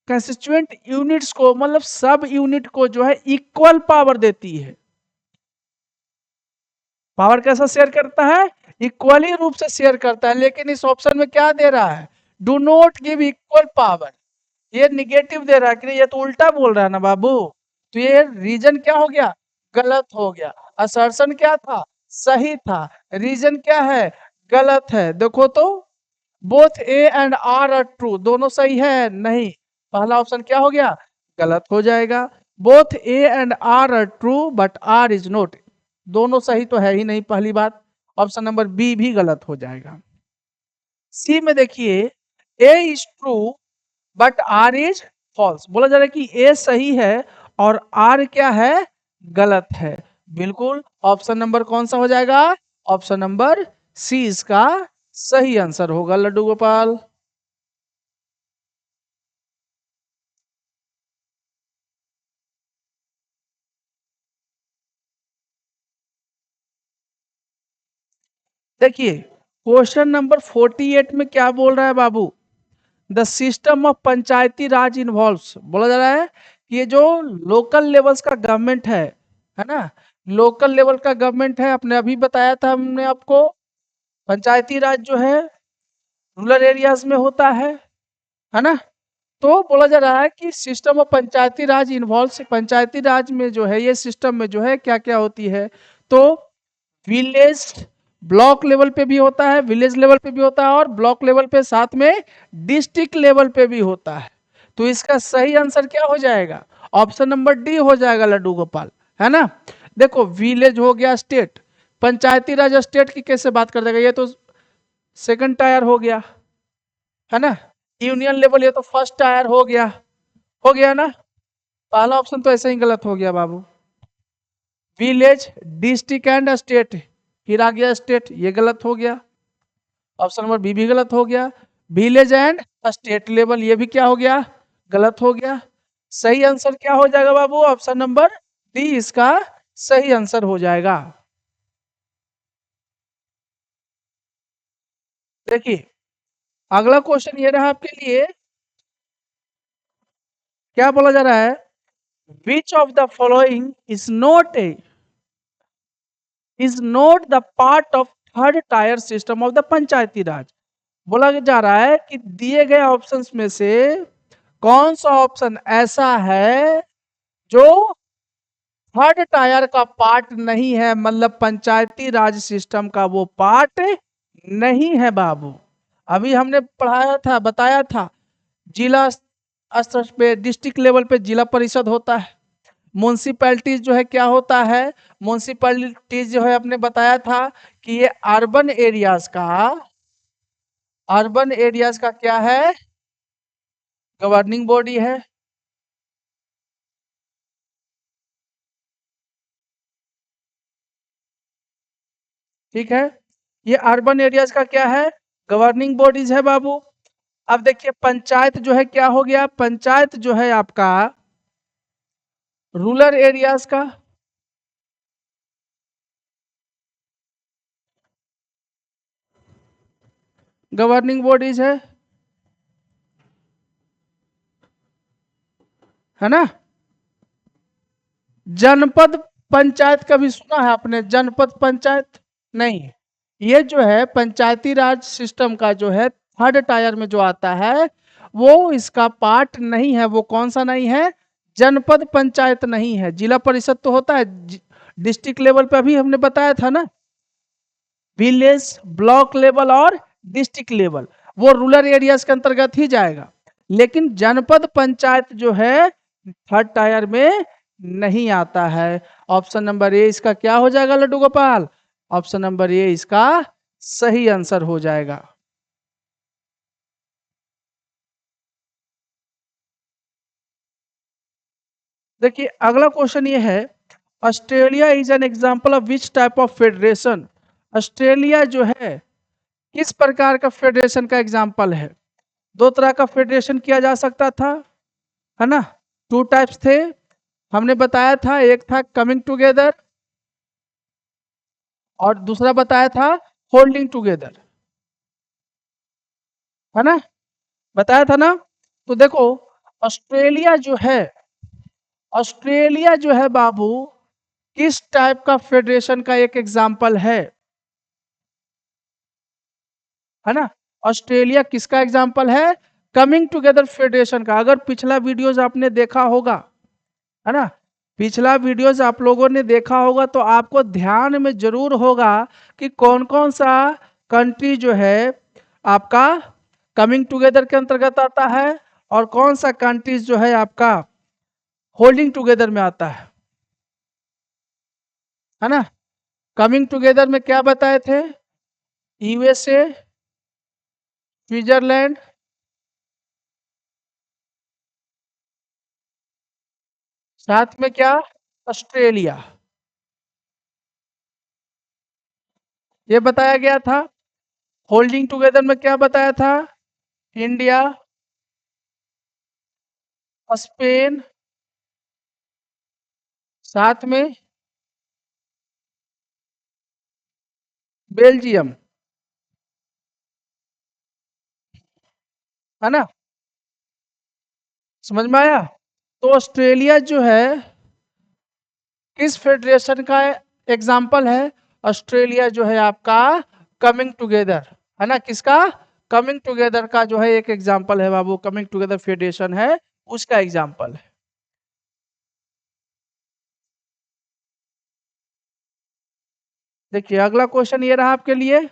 कंस्टिट्यूएंट यूनिट्स को मतलब सब यूनिट को जो है इक्वल पावर देती है। पावर कैसा शेयर करता है, इक्वली रूप से शेयर करता है। लेकिन इस ऑप्शन में क्या दे रहा है, do not give equal power, ये निगेटिव दे रहा है कि ये तो उल्टा बोल रहा है ना बाबू। तो ये रीजन क्या हो गया, गलत हो गया। असर्शन क्या था, सही था, रीजन क्या है, गलत है। देखो तो both A and R true, दोनों सही है नहीं, पहला ऑप्शन क्या हो गया, गलत हो जाएगा। Both A and R true but R is not, दोनों सही तो है ही नहीं, पहली बात। ऑप्शन नंबर बी भी गलत हो जाएगा। सी में देखिए A is true but R is false, बोला जा रहा है कि ए सही है और आर क्या है, गलत है। बिल्कुल ऑप्शन नंबर कौन सा हो जाएगा, ऑप्शन नंबर सी इसका सही आंसर होगा लड्डू गोपाल। देखिए क्वेश्चन नंबर 48 में क्या बोल रहा है बाबू, the system of panchayati raj involves, बोला जा रहा है कि ये जो लोकल लेवल्स का गवर्नमेंट है ना, लोकल लेवल का गवर्नमेंट है, अपने अभी बताया था हमने आपको, पंचायती राज जो है रूरल एरियाज में होता है ना। तो बोला जा रहा है कि system of panchayati raj involve, panchayati raj में जो है ये सिस्टम में जो है क्या क्या होती है, तो विलेज ब्लॉक लेवल पे भी होता है, विलेज लेवल पे भी होता है, और ब्लॉक लेवल पे साथ में डिस्ट्रिक्ट लेवल पे भी होता है। तो इसका सही आंसर क्या हो जाएगा, ऑप्शन नंबर डी हो जाएगा लड्डू गोपाल, है ना। देखो विलेज हो गया स्टेट, पंचायती राज स्टेट की कैसे बात कर देगा, ये तो सेकंड टायर हो गया, है ना। यूनियन लेवल ये तो फर्स्ट टायर हो गया ना। पहला ऑप्शन तो ऐसे ही गलत हो गया बाबू, विलेज डिस्ट्रिक्ट एंड स्टेट, फिर आ गया स्टेट, ये गलत हो गया, ऑप्शन नंबर बी भी गलत हो गया। विलेज एंड स्टेट लेवल, ये भी क्या हो गया, गलत हो गया। सही आंसर क्या हो जाएगा बाबू, ऑप्शन नंबर डी इसका सही आंसर हो जाएगा। देखिए अगला क्वेश्चन ये रहा आपके लिए, क्या बोला जा रहा है, which of the following is not the part of third tier system of the panchayati raj. बोला जा रहा है कि दिए गए ऑप्शंस में से कौन सा ऑप्शन ऐसा है जो थर्ड टायर का पार्ट नहीं है, मतलब पंचायती राज सिस्टम का वो पार्ट नहीं है बाबू। अभी हमने पढ़ाया था, बताया था, जिला स्तर पे डिस्ट्रिक्ट लेवल पे जिला परिषद होता है, म्यूनसिपैलिटीज जो है क्या होता है, म्यूनसिपैलिटीज जो है आपने बताया था कि ये अर्बन एरियाज का क्या है, गवर्निंग बॉडी है। ठीक है, ये अर्बन एरियाज का क्या है, गवर्निंग बॉडीज है बाबू। अब देखिए पंचायत जो है क्या हो गया, पंचायत जो है आपका रूरल एरियाज का, गवर्निंग बॉडीज है ना। जनपद पंचायत कभी सुना है आपने, जनपद पंचायत, नहीं। ये जो है पंचायती राज सिस्टम का जो है थर्ड टायर में जो आता है वो इसका पार्ट नहीं है, वो कौन सा नहीं है, जनपद पंचायत नहीं है। जिला परिषद तो होता है डिस्ट्रिक्ट लेवल पे, अभी हमने बताया था ना, विलेज ब्लॉक लेवल और डिस्ट्रिक्ट लेवल, वो रूरल एरियाज के अंतर्गत ही जाएगा। लेकिन जनपद पंचायत जो है थर्ड टायर में नहीं आता है। ऑप्शन नंबर ए इसका क्या हो जाएगा Laddu Gopal, option number A इसका सही आंसर हो जाएगा। देखिए अगला क्वेश्चन ये है, Australia is an example of which type of federation. Australia जो है किस प्रकार का फेडरेशन का एग्जाम्पल है। दो तरह का फेडरेशन किया जा सकता था, है ना, टू टाइप्स थे, हमने बताया था, एक था कमिंग टुगेदर और दूसरा बताया था होल्डिंग टुगेदर, है ना, बताया था ना। तो देखो ऑस्ट्रेलिया जो है, ऑस्ट्रेलिया जो है बाबू किस टाइप का फेडरेशन का एक एग्जाम्पल है ना। ऑस्ट्रेलिया किसका एग्जाम्पल है, कमिंग टुगेदर फेडरेशन का। अगर पिछला वीडियोज आपने देखा होगा, है ना, पिछला वीडियोज आप लोगों ने देखा होगा तो आपको ध्यान में जरूर होगा कि कौन कौन सा कंट्री जो है आपका कमिंग टुगेदर के अंतर्गत आता है और कौन सा कंट्रीज जो है आपका होल्डिंग टुगेदर में आता है ना। कमिंग टुगेदर में क्या बताए थे, यूएसए, स्विट्जरलैंड, साथ में क्या, ऑस्ट्रेलिया, ये बताया गया था। होल्डिंग टुगेदर में क्या बताया था? इंडिया, स्पेन, साथ में बेल्जियम, है ना? समझ में आया? तो ऑस्ट्रेलिया जो है किस फेडरेशन का एग्जाम्पल है? ऑस्ट्रेलिया जो है आपका कमिंग टुगेदर, है ना? किसका? कमिंग टुगेदर का जो है एक एग्जाम्पल है बाबू, कमिंग टुगेदर फेडरेशन है, उसका एग्जाम्पल है। देखिए अगला क्वेश्चन ये रहा आपके लिए।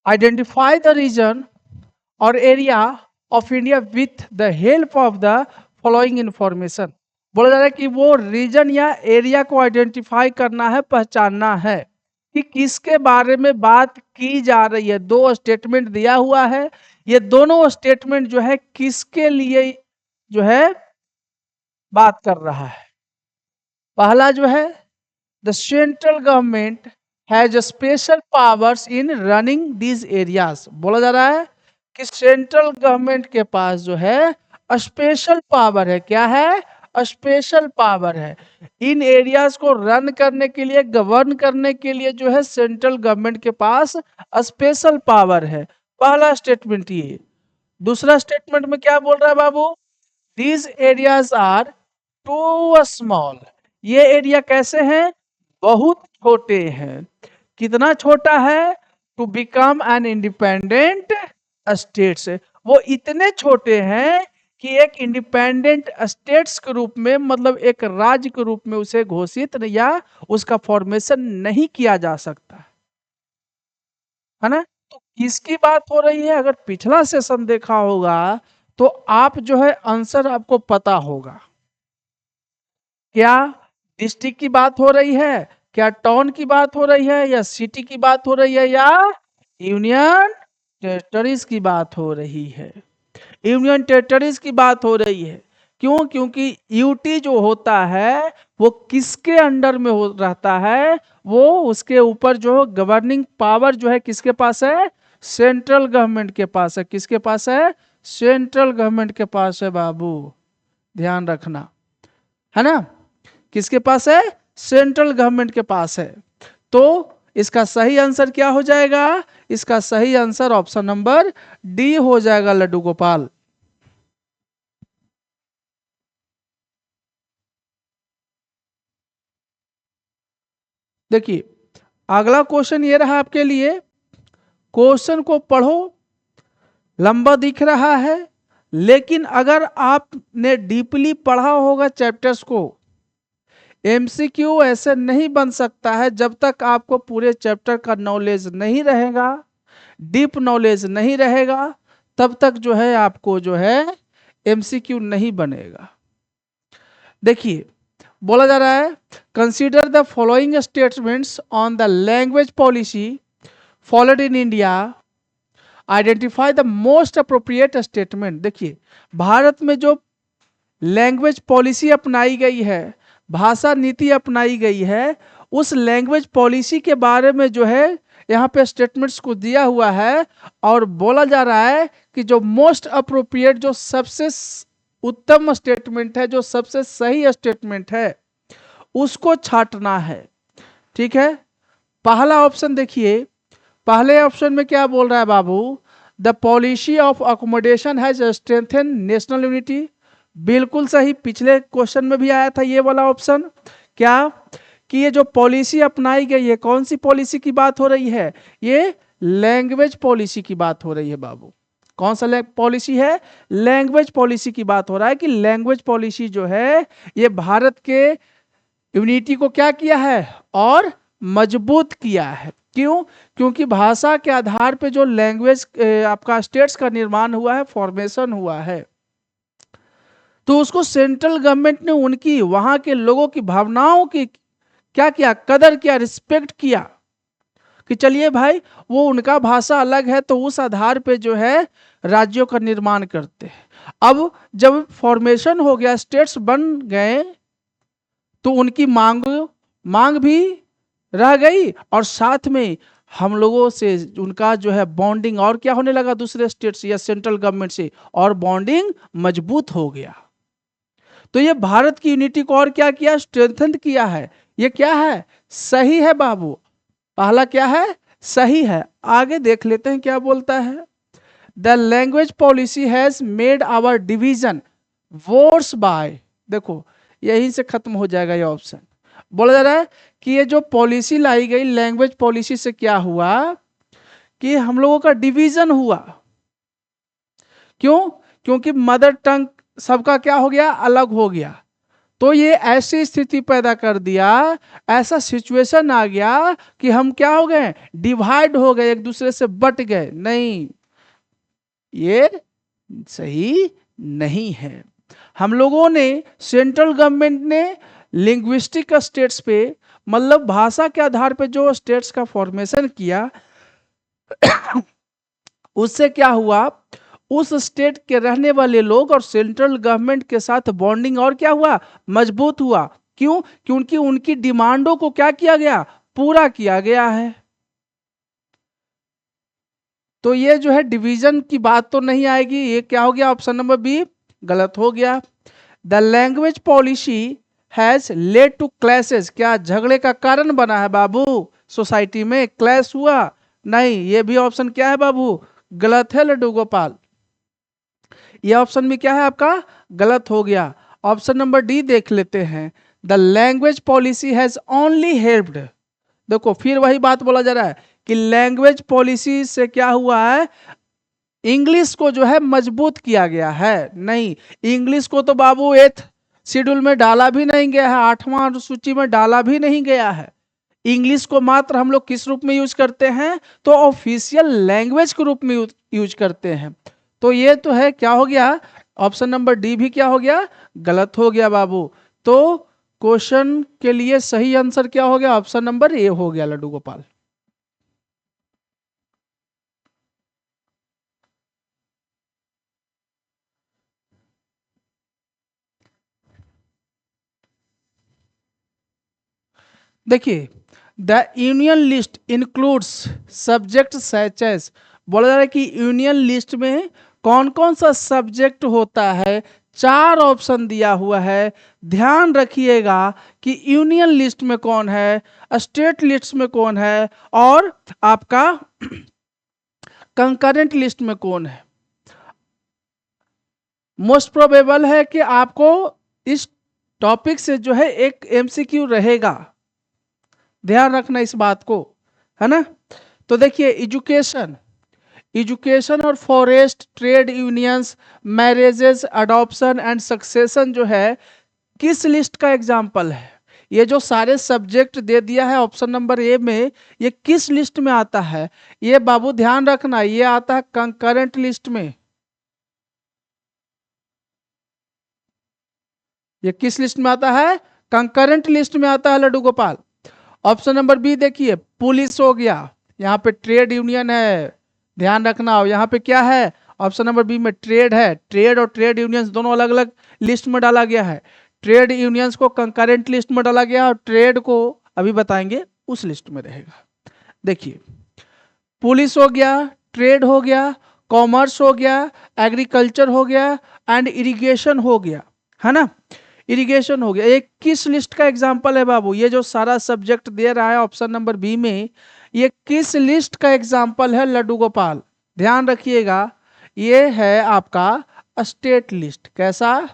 आइडेंटिफाई द रीजन और area of India with the help of the following information. बोला जा रहा है कि वो रीजन या एरिया को आइडेंटिफाई करना है, पहचानना है कि किसके बारे में बात की जा रही है। दो स्टेटमेंट दिया हुआ है, ये दोनों स्टेटमेंट जो है किसके लिए जो है बात कर रहा है। पहला जो है the central government has special powers in running these areas. बोला जा रहा है कि सेंट्रल गवर्नमेंट के पास जो है स्पेशल पावर है। क्या है? स्पेशल पावर है। इन एरियाज को रन करने के लिए, गवर्न करने के लिए जो है सेंट्रल गवर्नमेंट के पास स्पेशल पावर है। पहला स्टेटमेंट ये। दूसरा स्टेटमेंट में क्या बोल रहा है बाबू? These areas are too small. ये एरिया कैसे हैं? बहुत छोटे हैं। कितना छोटा है? To become an independent state से। वो इतने छोटे हैं कि एक इंडिपेंडेंट स्टेट्स के रूप में, मतलब एक राज्य के रूप में उसे घोषित या उसका फॉर्मेशन नहीं किया जा सकता, है ना? तो किसकी बात हो रही है? अगर पिछला सेशन देखा होगा तो आप जो है आंसर आपको पता होगा। क्या डिस्ट्रिक्ट की बात हो रही है, क्या टाउन की बात हो रही है, या सिटी की बात हो रही है, या यूनियन टेरिटरीज की बात हो रही है? यूनियन टेरिटरीज की बात हो रही है। क्यों? क्योंकि यूटी जो होता है वो किसके अंडर में हो रहता है? वो उसके ऊपर जो गवर्निंग पावर जो है किसके पास है? सेंट्रल गवर्नमेंट के पास है। किसके पास है? सेंट्रल गवर्नमेंट के पास है बाबू, ध्यान रखना, है ना? किसके पास है? सेंट्रल गवर्नमेंट के पास है। तो इसका सही आंसर क्या हो जाएगा? इसका सही आंसर ऑप्शन नंबर डी हो जाएगा लड्डू गोपाल। देखिए अगला क्वेश्चन ये रहा आपके लिए। क्वेश्चन को पढ़ो, लंबा दिख रहा है, लेकिन अगर आपने डीपली पढ़ा होगा चैप्टर्स को, एमसीक्यू ऐसे नहीं बन सकता है जब तक आपको पूरे चैप्टर का नॉलेज नहीं रहेगा, डीप नॉलेज नहीं रहेगा, तब तक जो है आपको जो है एमसीक्यू नहीं बनेगा। देखिए बोला जा रहा है consider the following statements on the language policy followed in India, identify the most appropriate statement. देखिए भारत में जो लैंग्वेज पॉलिसी अपनाई गई है, भाषा नीति अपनाई गई है, उस लैंग्वेज पॉलिसी के बारे में जो है यहाँ पे स्टेटमेंट्स को दिया हुआ है, और बोला जा रहा है कि जो मोस्ट अप्रोप्रिएट, जो सबसे उत्तम स्टेटमेंट है, जो सबसे सही स्टेटमेंट है, उसको छांटना है। ठीक है, पहला ऑप्शन देखिए, पहले ऑप्शन में क्या बोल रहा है बाबू? The policy of accommodation has strengthen national unity. बिल्कुल सही, पिछले क्वेश्चन में भी आया था ये वाला ऑप्शन। क्या? कि ये जो पॉलिसी अपनाई गई है, कौन सी पॉलिसी की बात हो रही है? ये लैंग्वेज पॉलिसी की बात हो रही है बाबू। कौन सा पॉलिसी है? लैंग्वेज पॉलिसी की बात हो रहा है कि लैंग्वेज पॉलिसी जो है ये भारत के यूनिटी को क्या किया है? और मजबूत किया है। क्यों? क्योंकि भाषा के आधार पे जो लैंग्वेज आपका स्टेट्स का निर्माण हुआ है, फॉर्मेशन हुआ है, तो उसको सेंट्रल गवर्नमेंट ने उनकी, वहां के लोगों की भावनाओं की क्या किया? कदर किया, रिस्पेक्ट किया। कि चलिए भाई वो उनका भाषा अलग है तो उस आधार पे जो है राज्यों का निर्माण करते हैं। अब जब फॉर्मेशन हो गया, स्टेट्स बन गए, तो उनकी मांग भी रह गई और साथ में हम लोगों से उनका जो है बॉन्डिंग और क्या होने लगा, दूसरे स्टेट से या सेंट्रल गवर्नमेंट से, और बॉन्डिंग मजबूत हो गया। तो ये भारत की यूनिटी को और क्या किया, स्ट्रेंथन किया है। ये क्या है, सही है बाबू, पहला क्या है, सही है। आगे देख लेते हैं क्या बोलता है। The language policy has made our division worse by, देखो यहीं से खत्म हो जाएगा ये ऑप्शन। बोला जा रहा है कि ये जो पॉलिसी लाई गई लैंग्वेज पॉलिसी से क्या हुआ कि हम लोगों का डिवीजन हुआ। क्यों, क्योंकि मदर टंग सबका क्या हो गया, अलग हो गया। तो ये ऐसी स्थिति पैदा कर दिया, ऐसा सिचुएशन आ गया कि हम क्या हो गए, डिवाइड हो गए, एक दूसरे से बट गए। नहीं, ये सही नहीं है। हम लोगों ने, सेंट्रल गवर्नमेंट ने लिंग्विस्टिक स्टेट्स पे, मतलब भाषा के आधार पे जो स्टेट्स का फॉर्मेशन किया उससे क्या हुआ, उस स्टेट के रहने वाले लोग और सेंट्रल गवर्नमेंट के साथ बॉन्डिंग और क्या हुआ, मजबूत हुआ। क्यों, क्योंकि उनकी डिमांडों को क्या किया गया, पूरा किया गया है। तो ये जो है डिवीजन की बात तो नहीं आएगी, ये क्या हो गया, ऑप्शन नंबर बी गलत हो गया। The language policy has led to clashes, क्या झगड़े का कारण बना है बाबू, सोसाइटी में क्लैश हुआ, नहीं, ये भी ऑप्शन क्या है बाबू, गलत है लड्डू गोपाल। ये ऑप्शन भी क्या है आपका, गलत हो गया। ऑप्शन नंबर डी देख लेते हैं। The language policy has only helped, देखो फिर वही बात बोला जा रहा है कि लैंग्वेज पॉलिसी से क्या हुआ है, इंग्लिश को जो है मजबूत किया गया है। नहीं, इंग्लिश को तो बाबू 8th शेड्यूल में डाला भी नहीं गया है, 8वां सूची में डाला भी नहीं गया है। इंग्लिश को मात्र हम लोग किस रूप में यूज करते हैं, तो ऑफिशियल लैंग्वेज के रूप में यूज करते हैं। तो ये तो है क्या हो गया, ऑप्शन नंबर डी भी क्या हो गया, गलत हो गया बाबू। तो क्वेश्चन के लिए सही आंसर क्या हो गया, ऑप्शन नंबर ए हो गया लड्डू गोपाल। देखिए, the union list includes subject such as, बोला जा रहा है कि यूनियन लिस्ट में कौन कौन सा सब्जेक्ट होता है, 4 ऑप्शन दिया हुआ है। ध्यान रखिएगा कि यूनियन लिस्ट में कौन है, स्टेट लिस्ट में कौन है, और आपका कंकरेंट लिस्ट में कौन है। मोस्ट प्रोबेबल है कि आपको इस टॉपिक से जो है एक एमसीक्यू रहेगा, ध्यान रखना इस बात को, है ना। तो देखिए, एजुकेशन और forest, trade unions, marriages, adoption and succession जो है किस लिस्ट का एग्जाम्पल है। ये जो सारे सब्जेक्ट दे दिया है ऑप्शन नंबर ए में, ये किस लिस्ट में आता है, ये बाबू ध्यान रखना, ये आता है कंकरेंट लिस्ट में। ये किस लिस्ट में आता है, कंकरेंट लिस्ट में आता है Laddu Gopal. Option number B देखिए, पुलिस हो गया, यहाँ पे ट्रेड यूनियन है, ध्यान रखना। और यहाँ पे क्या है, ऑप्शन नंबर बी में ट्रेड है, ट्रेड और ट्रेड यूनियंस दोनों अलग अलग लिस्ट में डाला गया है। ट्रेड यूनियंस को कंकरेंट लिस्ट में डाला गया और ट्रेड को अभी बताएंगे उस लिस्ट में रहेगा। देखिए, पुलिस हो गया, ट्रेड हो गया, कॉमर्स हो गया, एग्रीकल्चर हो गया एंड इरिगेशन हो गया, है ना। इरिगेशन हो गया, ये किस लिस्ट का एग्जाम्पल है बाबू, ये जो सारा सब्जेक्ट दे रहा है ऑप्शन नंबर बी में, ये किस लिस्ट का एग्जाम्पल है लड्डू गोपाल, ध्यान रखिएगा। ये है आपका स्टेट लिस्ट, कैसा,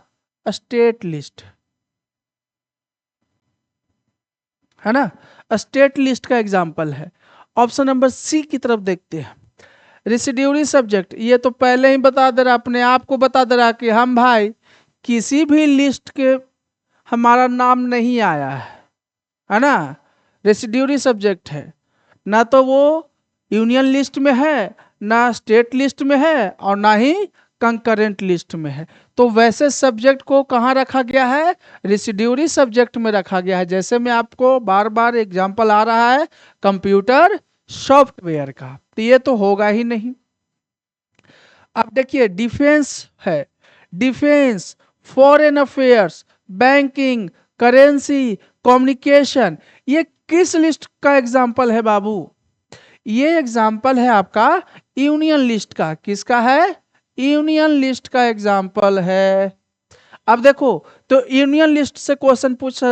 स्टेट लिस्ट, है ना, स्टेट लिस्ट का एग्जाम्पल है। ऑप्शन नंबर सी की तरफ देखते हैं। रेसिड्यूरी सब्जेक्ट, ये तो पहले ही बता दे रहा, अपने आप को बता दे रहा कि हम भाई किसी भी लिस्ट के हमारा नाम नहीं आया है ना, रेसिड्यूरी सब्जेक्ट है, ना तो वो यूनियन लिस्ट में है, ना स्टेट लिस्ट में है, और ना ही कंकरेंट लिस्ट में है। तो वैसे सब्जेक्ट को कहाँ रखा गया है, रेसिड्यूरी सब्जेक्ट में रखा गया है। जैसे मैं आपको बार बार एग्जांपल आ रहा है, कंप्यूटर सॉफ्टवेयर का, तो ये तो होगा ही नहीं। अब देखिए डिफेंस है, defence, foreign affairs, banking, currency, communication, ये किस लिस्ट का एग्जाम्पल है बाबू? ये एग्जाम्पल है आपका यूनियन लिस्ट का। किसका है? यूनियन लिस्ट का एग्जाम्पल है। अब देखो, तो यूनियन लिस्ट से क्वेश्चन पूछा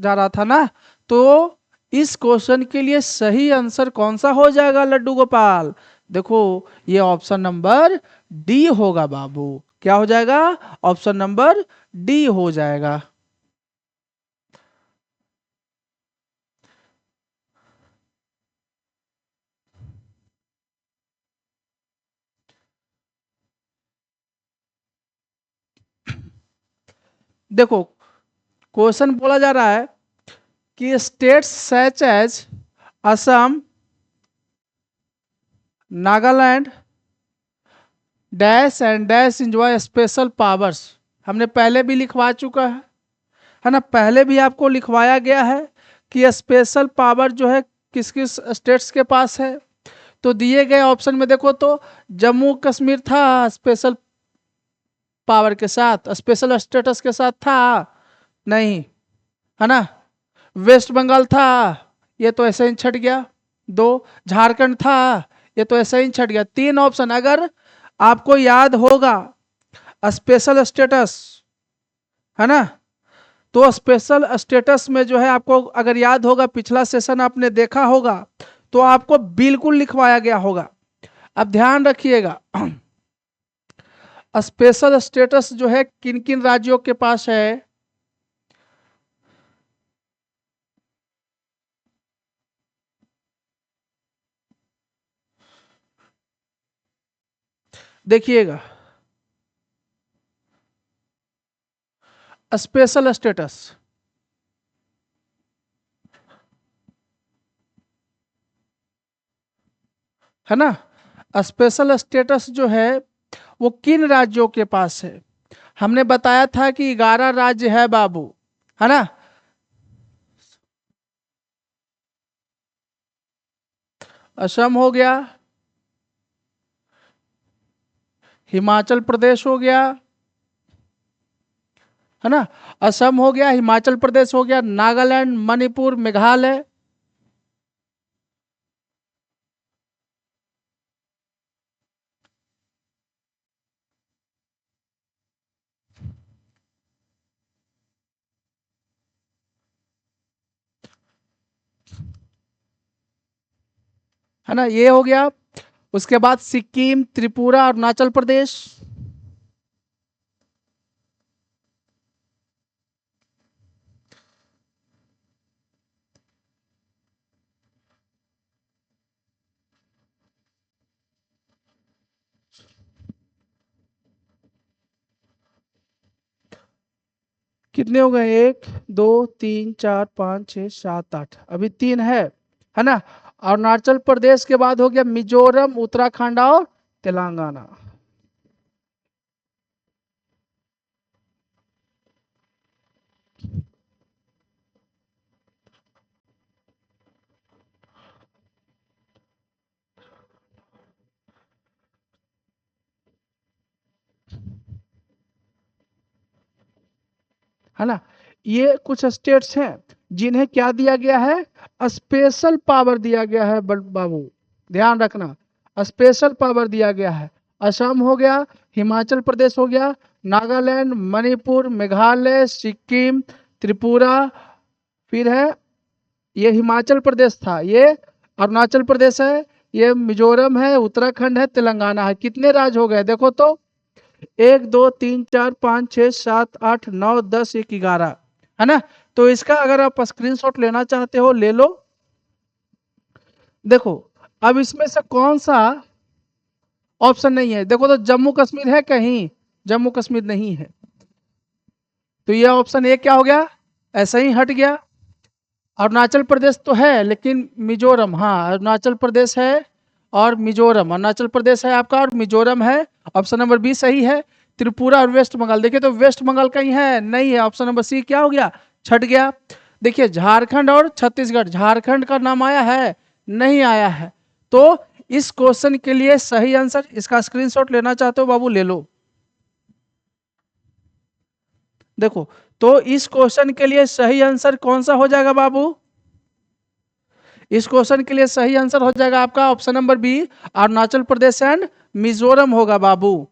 जा रहा था ना, तो इस क्वेश्चन के लिए सही आंसर कौन सा हो जाएगा लड्डू गोपाल? देखो, ये ऑप्शन नंबर डी होगा बाबू। क्या हो जाएगा? ऑप्शन नंबर डी हो जाएगा। देखो, क्वेश्चन बोला जा रहा है कि states such as Assam, Nagaland, dash and dash enjoy special powers. हमने पहले भी लिखवा चुका है ना, पहले भी आपको लिखवाया गया है कि स्पेशल पावर जो है किस किस स्टेट्स के पास है। तो दिए गए ऑप्शन में देखो तो जम्मू कश्मीर था स्पेशल पावर के साथ, स्पेशल स्टेटस के साथ था नहीं, है ना। वेस्ट बंगाल था, ये तो ऐसे ही छट गया। दो, झारखंड था, ये तो ऐसे ही छट गया। तीन ऑप्शन अगर आपको याद होगा, स्पेशल स्टेटस, है ना, तो स्पेशल स्टेटस में जो है आपको अगर याद होगा, पिछला सेशन आपने देखा होगा, तो आपको बिल्कुल लिखवाया गया होगा। अब ध्यान रखिएगा, स्पेशल स्टेटस जो है किन किन राज्यों के पास है। देखिएगा, स्पेशल स्टेटस, है ना, स्पेशल स्टेटस जो है वो किन राज्यों के पास है? हमने बताया था कि 11 राज्य है बाबू, है ना। असम हो गया, हिमाचल प्रदेश हो गया, है ना, असम हो गया, हिमाचल प्रदेश हो गया, नागालैंड, मणिपुर, मेघालय। है ना, ये हो गया। उसके बाद सिक्किम, त्रिपुरा, अरुणाचल प्रदेश। कितने हो गए? एक, दो, तीन, चार, पाँच, छः, सात, आठ, अभी तीन है ना। अरुणाचल प्रदेश के बाद हो गया मिजोरम, उत्तराखंड और तेलंगाना। है ना, ये कुछ स्टेट्स हैं जिन्हें क्या दिया गया है? स्पेशल पावर दिया गया है बाबू, ध्यान रखना, स्पेशल पावर दिया गया है। असम हो गया, हिमाचल प्रदेश हो गया, नागालैंड, मणिपुर, मेघालय, सिक्किम, त्रिपुरा, फिर है ये हिमाचल प्रदेश था, ये अरुणाचल प्रदेश है, ये मिजोरम है, उत्तराखंड है, तेलंगाना है। कितने राज्य हो गए देखो तो? एक, दो, तीन, चार, पाँच, छः, सात, आठ, नौ, 10, एक, 11, है ना। तो इसका अगर आप स्क्रीनशॉट लेना चाहते हो ले लो। देखो, अब इसमें से कौन सा ऑप्शन नहीं है? देखो तो जम्मू कश्मीर है कहीं? जम्मू कश्मीर नहीं है, तो ये ऑप्शन ए क्या हो गया? ऐसा ही हट गया। अरुणाचल प्रदेश तो है लेकिन मिजोरम, हाँ अरुणाचल प्रदेश है और मिजोरम, अरुणाचल प्रदेश है आपका और मिजोरम है। ऑप्शन नंबर बी सही है। त्रिपुरा और वेस्ट बंगाल, देखिए तो वेस्ट बंगाल कहीं है? नहीं है। ऑप्शन नंबर सी क्या हो गया? छट गया। देखिए झारखंड और छत्तीसगढ़, झारखंड का नाम आया है? नहीं आया है। तो इस क्वेश्चन के लिए सही आंसर, इसका स्क्रीनशॉट लेना चाहते हो बाबू ले लो। देखो, तो इस क्वेश्चन के लिए सही आंसर कौन सा हो जाएगा बाबू? इस क्वेश्चन के लिए सही आंसर हो जाएगा आपका option number B, Arunachal Pradesh and Mizoram होगा बाबू।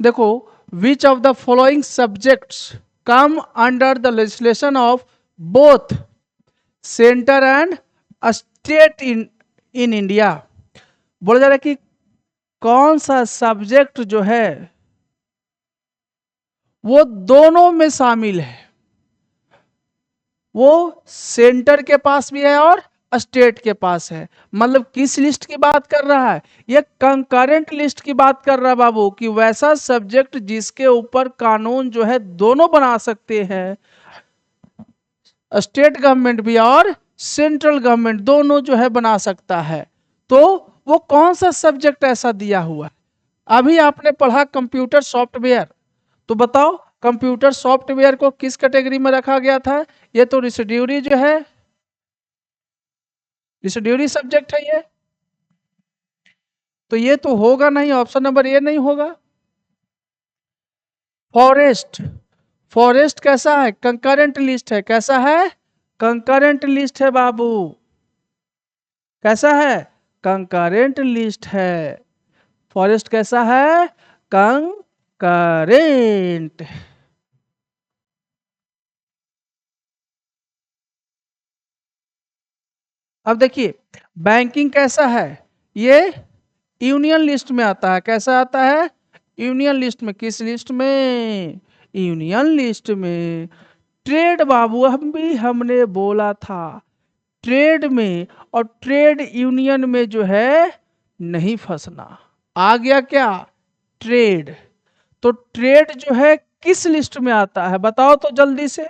देखो, which of the following subjects come under the legislation of both centre and state in India. बोला जा रहा है कि कौन सा सब्जेक्ट जो है वो दोनों में शामिल है, वो सेंटर के पास भी है और स्टेट के पास है। मतलब किस लिस्ट की बात कर रहा है? ये कंकरेंट लिस्ट की बात कर रहा है बाबू, कि वैसा सब्जेक्ट जिसके ऊपर कानून जो है दोनों बना सकते हैं, स्टेट गवर्नमेंट भी और सेंट्रल गवर्नमेंट दोनों जो है बना सकता है। तो वो कौन सा सब्जेक्ट ऐसा दिया हुआ है? अभी आपने पढ़ा कंप्यूटर सॉफ्टवेयर, तो बताओ कंप्यूटर सॉफ्टवेयर को किस कैटेगरी में रखा गया था? ये तो रिसिड्यूरी जो है, रिसिड्यूरी सब्जेक्ट है ये, तो ये तो होगा नहीं, ऑप्शन नंबर ए नहीं होगा। फॉरेस्ट, फॉरेस्ट कैसा है? कंकरेंट लिस्ट है। कैसा है? कंकरेंट लिस्ट है बाबू। कैसा है? कंकरेंट लिस्ट है। फॉरेस्ट कैसा है? कंकरेंट। अब देखिए, बैंकिंग कैसा है? ये यूनियन लिस्ट में आता है। कैसा आता है? यूनियन लिस्ट में। किस लिस्ट में? यूनियन लिस्ट में। ट्रेड बाबू, हम भी हमने बोला था ट्रेड में और ट्रेड यूनियन में जो है नहीं फंसना। आ गया क्या? ट्रेड। तो ट्रेड जो है किस लिस्ट में आता है बताओ तो जल्दी से।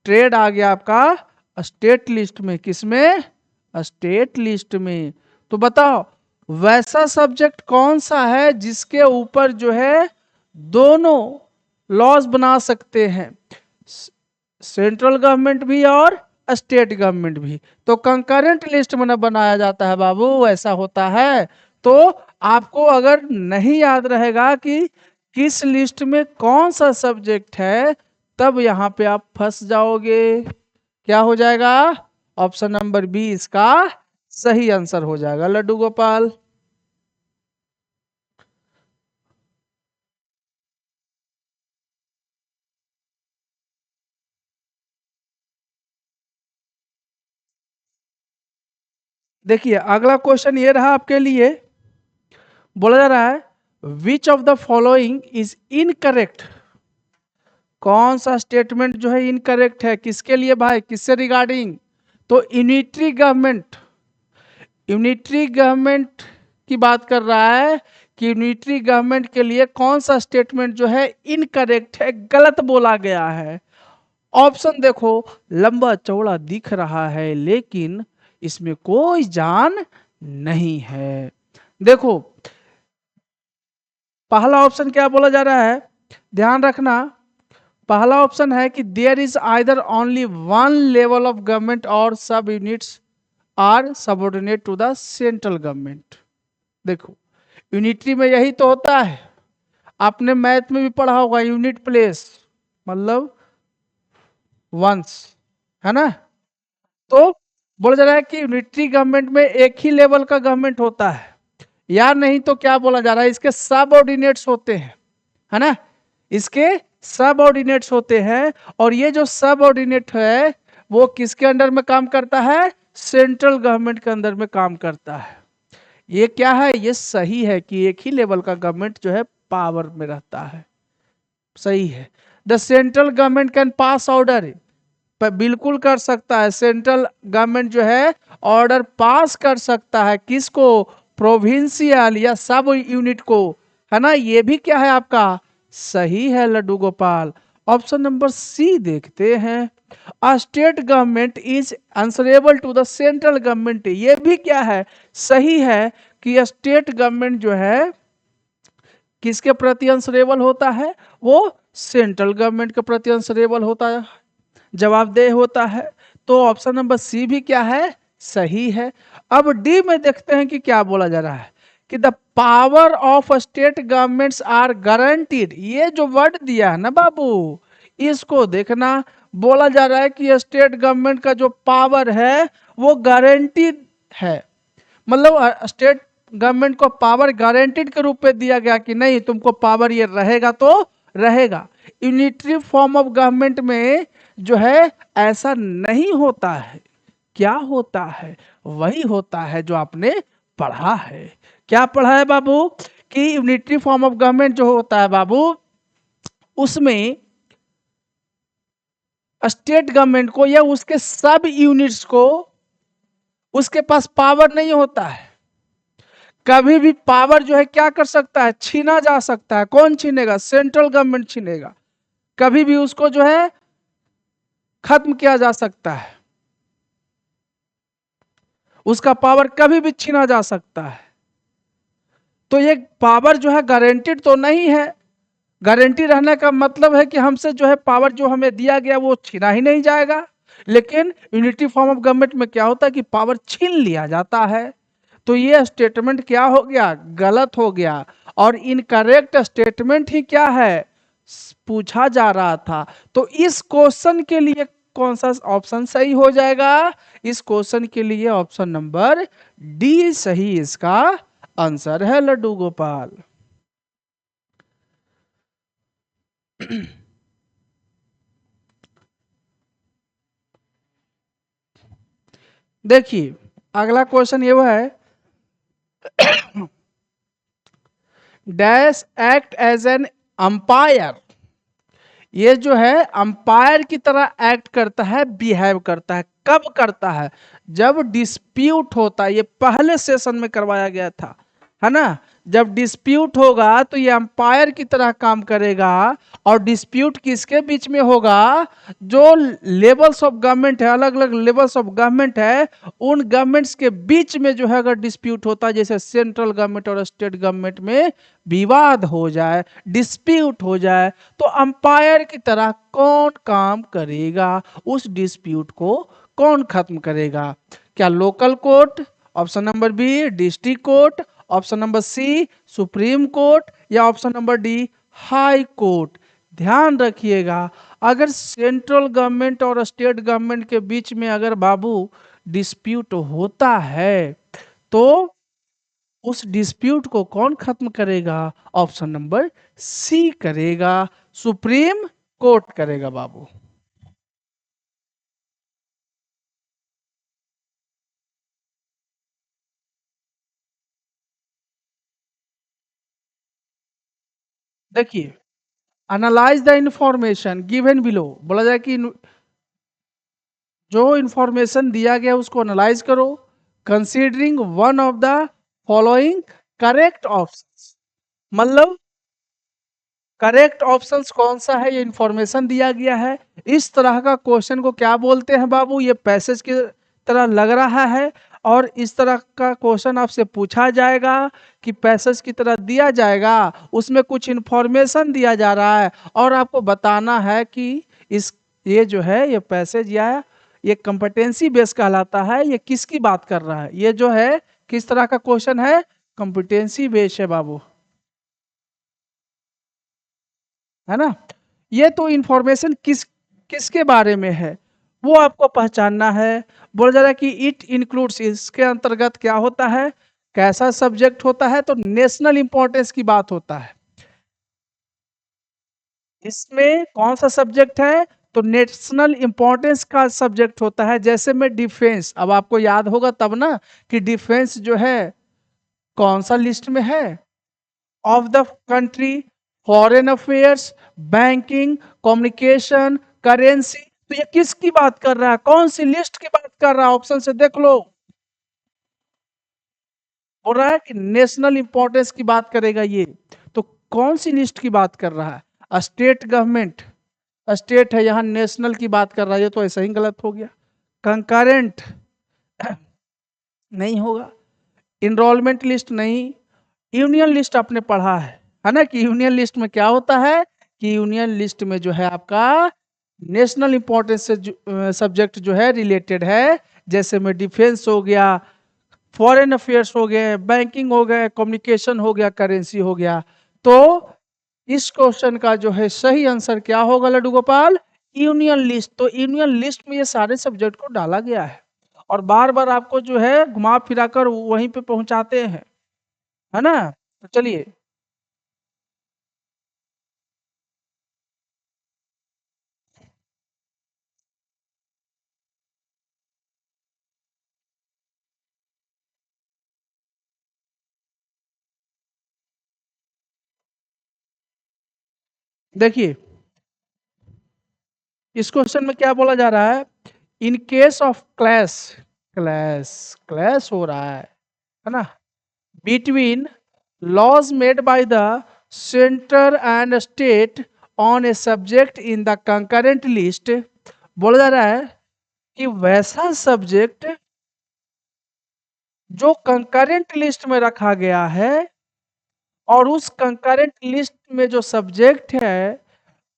ट्रेड आ गया आपका स्टेट लिस्ट में। किसमें? स्टेट लिस्ट में। तो बताओ वैसा सब्जेक्ट कौन सा है जिसके ऊपर जो है दोनों लॉज बना सकते हैं, सेंट्रल गवर्नमेंट भी और स्टेट गवर्नमेंट भी? तो कंकरेंट लिस्ट में न बनाया जाता है बाबू, ऐसा होता है। तो आपको अगर नहीं याद रहेगा कि किस लिस्ट में कौन सा सब्जेक्ट है, तब यहां पे आप फंस जाओगे। क्या हो जाएगा? ऑप्शन नंबर बी इसका सही आंसर हो जाएगा लड्डू गोपाल। देखिए अगला क्वेश्चन ये रहा आपके लिए। बोला जा रहा है which of the following is incorrect. कौन सा स्टेटमेंट जो है इनकरेक्ट है? किसके लिए भाई? किससे रिगार्डिंग? तो यूनिटरी गवर्नमेंट, यूनिटरी गवर्नमेंट की बात कर रहा है कि यूनिटरी गवर्नमेंट के लिए कौन सा स्टेटमेंट जो है इनकरेक्ट है, गलत बोला गया है। ऑप्शन देखो, लंबा चौड़ा दिख रहा है लेकिन इसमें कोई जान नहीं है। देखो पहला ऑप्शन क्या बोला जा रहा है, ध्यान रखना। पहला ऑप्शन है कि there is either only one level of government और sub units are subordinate to the central government. देखो यूनिटरी में यही तो होता है, आपने मैथ में भी पढ़ा होगा, यूनिट प्लेस मतलब वंस, है ना? तो बोला जा रहा है कि यूनिटरी गवर्नमेंट में एक ही लेवल का गवर्नमेंट होता है, या नहीं तो क्या बोला जा रहा है, इसके सब ऑर्डिनेट्स होते हैं, है ना? इसके सब ऑर्डिनेट्स होते हैं, और ये जो सब ऑर्डिनेट है वो किसके अंडर में काम करता है? सेंट्रल गवर्नमेंट के अंदर में काम करता है। ये क्या है? ये सही है कि एक ही लेवल का गवर्नमेंट जो है पावर में रहता है, सही है। The central government can pass order, बिल्कुल कर सकता है। सेंट्रल गवर्नमेंट जो है ऑर्डर पास कर सकता है, किसको? प्रोविंशियल या सब यूनिट को, है ना? ये भी क्या है आपका? सही है Laddu Gopal. Option number C देखते हैं। A state government is answerable to the central government, ये भी क्या है, सही है कि स्टेट गवर्नमेंट जो है किसके प्रति आंसरेबल होता है, वो सेंट्रल गवर्नमेंट के प्रति आंसरेबल होता है, जवाबदेह होता है। तो ऑप्शन नंबर सी भी क्या है, सही है। अब डी में देखते हैं कि क्या बोला जा रहा है कि the power of state governments are guaranteed, ये जो वर्ड दिया है ना बाबू, इसको देखना। बोला जा रहा है कि स्टेट गवर्नमेंट का जो पावर है वो गारंटीड है, मतलब स्टेट गवर्नमेंट को पावर गारंटीड के रूप में दिया गया कि नहीं तुमको पावर ये रहेगा तो रहेगा। यूनिटरी फॉर्म ऑफ गवर्नमेंट में जो है ऐसा नहीं होता है। क्या होता है, वही होता है जो आपने पढ़ा है। क्या पढ़ा है बाबू, कि यूनिटरी फॉर्म ऑफ गवर्नमेंट जो होता है बाबू, उसमें स्टेट गवर्नमेंट को या उसके सब यूनिट्स को उसके पास पावर नहीं होता है। कभी भी पावर जो है क्या कर सकता है, छीना जा सकता है। कौन छीनेगा, सेंट्रल गवर्नमेंट छीनेगा। कभी भी उसको जो है खत्म किया जा सकता है, उसका पावर कभी भी छीना जा सकता है। तो ये पावर जो है गारंटीड तो नहीं है। गारंटी रहने का मतलब है कि हमसे जो है पावर जो हमें दिया गया वो छीना ही नहीं जाएगा। लेकिन यूनिटी फॉर्म ऑफ गवर्नमेंट में क्या होता है कि पावर छीन लिया जाता है। तो ये स्टेटमेंट क्या हो गया, गलत हो गया। और इनकरेक्ट स्टेटमेंट ही क्या है, पूछा जा रहा था। तो इस क्वेश्चन के लिए कौन सा ऑप्शन सही हो जाएगा, इस क्वेश्चन के लिए ऑप्शन नंबर डी सही इसका आंसर है लड्डू गोपाल। देखिए अगला क्वेश्चन ये है, dash act as an umpire, ये जो है अंपायर की तरह एक्ट करता है, बिहेव करता है। कब करता है, जब डिस्प्यूट होता है। ये पहले सेशन में करवाया गया था, है ना। जब डिस्प्यूट होगा तो ये अंपायर की तरह काम करेगा। और डिस्प्यूट किसके बीच में होगा, जो लेवल्स ऑफ गवर्नमेंट है, अलग अलग लेवल्स ऑफ गवर्नमेंट है, उन गवर्नमेंट्स के बीच में जो है अगर डिस्प्यूट होता है, जैसे सेंट्रल गवर्नमेंट और स्टेट गवर्नमेंट में विवाद हो जाए, डिस्प्यूट हो जाए, तो अंपायर की तरह कौन काम करेगा, उस डिस्प्यूट को कौन खत्म करेगा। क्या local court, option number B district court, option number C supreme court, या option number D high court. ध्यान रखिएगा, अगर सेंट्रल गवर्नमेंट और स्टेट गवर्नमेंट के बीच में अगर बाबू डिस्प्यूट होता है तो उस डिस्प्यूट को कौन खत्म करेगा, ऑप्शन नंबर सी करेगा, सुप्रीम कोर्ट करेगा बाबू। देखिए analyse the information given below, बोला जाए कि जो इंफॉर्मेशन दिया गया उसको एनालाइज करो, considering one of the following correct options. मतलब करेक्ट ऑप्शंस कौन सा है, ये इंफॉर्मेशन दिया गया है। इस तरह का क्वेश्चन को क्या बोलते हैं बाबू, ये पैसेज की तरह लग रहा है। और इस तरह का क्वेश्चन आपसे पूछा जाएगा कि पैसेज की तरह दिया जाएगा, उसमें कुछ इंफॉर्मेशन दिया जा रहा है और आपको बताना है कि इस ये जो है ये पैसेज या ये कंपटेंसी बेस कहलाता है, ये किसकी बात कर रहा है। ये जो है किस तरह का क्वेश्चन है, कंपटेंसी बेस है बाबू, है ना। ये तो इंफॉर्मेशन किसके बारे में है वो आपको पहचानना है। बोला जा रहा है कि इट इंक्लूड्स, इसके अंतर्गत क्या होता है, कैसा सब्जेक्ट होता है, तो नेशनल इंपॉर्टेंस की बात होता है। इसमें कौन सा सब्जेक्ट है, तो नेशनल इंपॉर्टेंस का सब्जेक्ट होता है। जैसे में डिफेंस, अब आपको याद होगा तब ना कि डिफेंस जो है कौन सा लिस्ट में है, of the country, foreign affairs, banking, communication, currency. तो ये किसकी बात कर रहा है, कौन सी लिस्ट की बात कर रहा है, ऑप्शन से देख लो। बोल रहा है कि नेशनल इंपॉर्टेंस की बात करेगा ये। तो कौन सी लिस्ट की बात कर रहा है, स्टेट गवर्नमेंट, स्टेट है, यहाँ नेशनल की बात कर रहा है, ये तो ऐसा ही गलत हो गया। कंकरेंट नहीं होगा। इनरोलमेंट लिस्ट नहीं। यूनियन लिस्ट आपने पढ़ा है ना, कि यूनियन लिस्ट में क्या होता है, कि यूनियन लिस्ट में जो है आपका नेशनल इंपॉर्टेंस से सब्जेक्ट जो है रिलेटेड है, जैसे में डिफेंस हो गया, फॉरेन अफेयर्स हो गए, बैंकिंग हो गए, कम्युनिकेशन हो गया, करेंसी हो गया। तो इस क्वेश्चन का जो है सही आंसर क्या होगा लड्डू गोपाल, यूनियन लिस्ट। तो यूनियन लिस्ट में ये सारे सब्जेक्ट को डाला गया है, और बार बार आपको जो है घुमा फिरा कर वहीं पे पहुंचाते हैं, है ना। तो चलिए, देखिए इस क्वेश्चन में क्या बोला जा रहा है, in case of clash, clash clash हो रहा है ना, between laws made by the center and state on a subject in the concurrent list, बोला जा रहा है कि वैसा सब्जेक्ट जो कंकरेंट लिस्ट में रखा गया है, और उस कंकरेंट लिस्ट में जो सब्जेक्ट है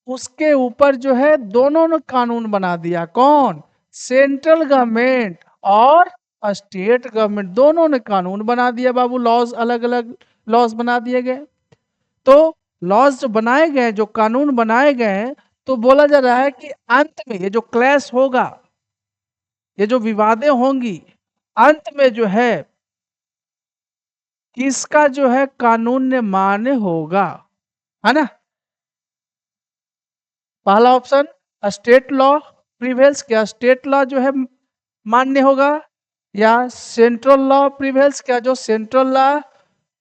उसके ऊपर जो है दोनों ने कानून बना दिया। कौन? सेंट्रल गवर्नमेंट और स्टेट गवर्नमेंट, दोनों ने कानून बना दिया बाबू, लॉज अलग अलग लॉज बना दिए गए। तो लॉज जो बनाए गए, जो कानून बनाए गए, तो बोला जा रहा है कि अंत में ये जो क्लैश होगा, ये जो विवादें होंगी, अंत में जो है किसका जो है कानून ने मान्य होगा, है ना। पहला ऑप्शन स्टेट लॉ प्रिवेल्स, क्या स्टेट लॉ जो है मान्य होगा, या सेंट्रल लॉ प्रिवेल्स, क्या जो सेंट्रल लॉ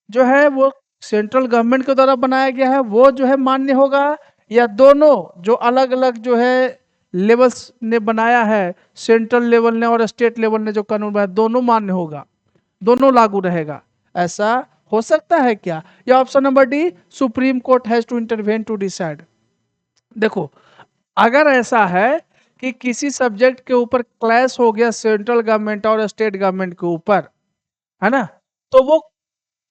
जो है वो सेंट्रल गवर्नमेंट के द्वारा बनाया गया है वो जो है मान्य होगा, या दोनों जो अलग अलग जो है लेवल्स ने बनाया है, सेंट्रल लेवल ने और स्टेट लेवल ने जो कानून बनाया, दोनों मान्य होगा, दोनों लागू रहेगा, ऐसा हो सकता है क्या। या option number D, supreme court has to intervene to decide. देखो अगर ऐसा है कि किसी सब्जेक्ट के ऊपर क्लैश हो गया सेंट्रल गवर्नमेंट और स्टेट गवर्नमेंट के ऊपर, है ना, तो वो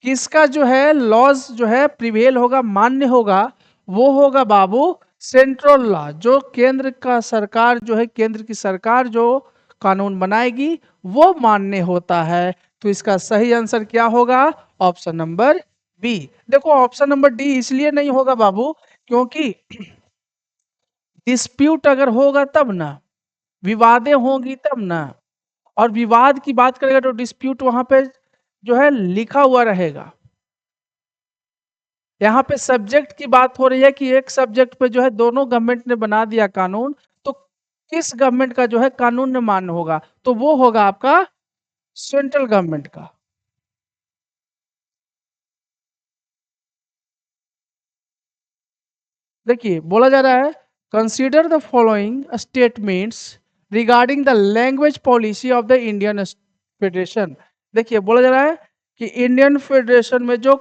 किसका जो है लॉज जो है प्रिवेल होगा, मान्य होगा, वो होगा बाबू सेंट्रल लॉ, जो केंद्र का सरकार जो है, केंद्र की सरकार जो कानून बनाएगी वो मान्य होता है। तो इसका सही आंसर क्या होगा, ऑप्शन नंबर बी। देखो ऑप्शन नंबर डी इसलिए नहीं होगा बाबू, क्योंकि डिस्प्यूट अगर होगा तब ना, विवादें होंगी तब ना, और विवाद की बात करेगा तो डिस्प्यूट वहां पे जो है लिखा हुआ रहेगा। यहाँ पे सब्जेक्ट की बात हो रही है कि एक सब्जेक्ट पे जो है दोनों गवर्नमेंट ने बना दिया कानून, तो किस गवर्नमेंट का जो है कानून न मान्य होगा, तो वो होगा आपका सेंट्रल गवर्नमेंट का। देखिए बोला जा रहा है, consider the following statements regarding the language policy of the Indian federation. देखिए बोला जा रहा है कि इंडियन फेडरेशन में जो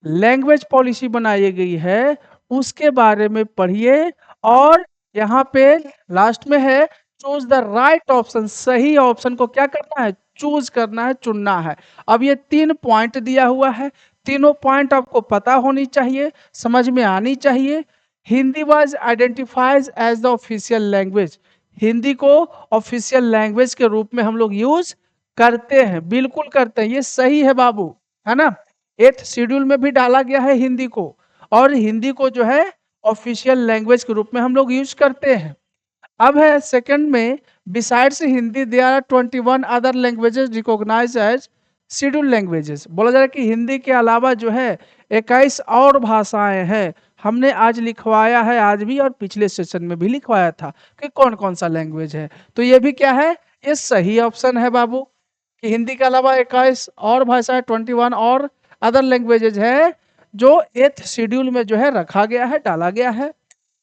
लैंग्वेज पॉलिसी बनाई गई है उसके बारे में पढ़िए, और यहाँ पे लास्ट में है चूज द राइट ऑप्शन, सही ऑप्शन को क्या करना है, चूज करना है, चुनना है। अब ये 3 पॉइंट दिया हुआ है, तीनों पॉइंट आपको पता होनी चाहिए, समझ में आनी चाहिए। Hindi was identifies as the official language, Hindi को ऑफिशियल लैंग्वेज के रूप में हम लोग यूज करते हैं, बिल्कुल करते हैं, ये सही है बाबू, है ना। 8th शेड्यूल में भी डाला गया है हिंदी को, और हिंदी को जो है ऑफिशियल लैंग्वेज के रूप में हम लोग यूज करते हैं। अब है सेकंड में, besides Hindi there are 21 other languages recognised as schedule languages. बोला जा रहा है कि हिंदी के अलावा जो है 21 और भाषाएं हैं। हमने आज लिखवाया है, आज भी और पिछले सेशन में भी लिखवाया था कि कौन कौन सा लैंग्वेज है। तो ये भी क्या है, ये सही ऑप्शन है बाबू, कि हिंदी के अलावा 21 और भाषाएं, 21 और अदर लैंग्वेजेज है जो 8th शेड्यूल में जो है रखा गया है, डाला गया है।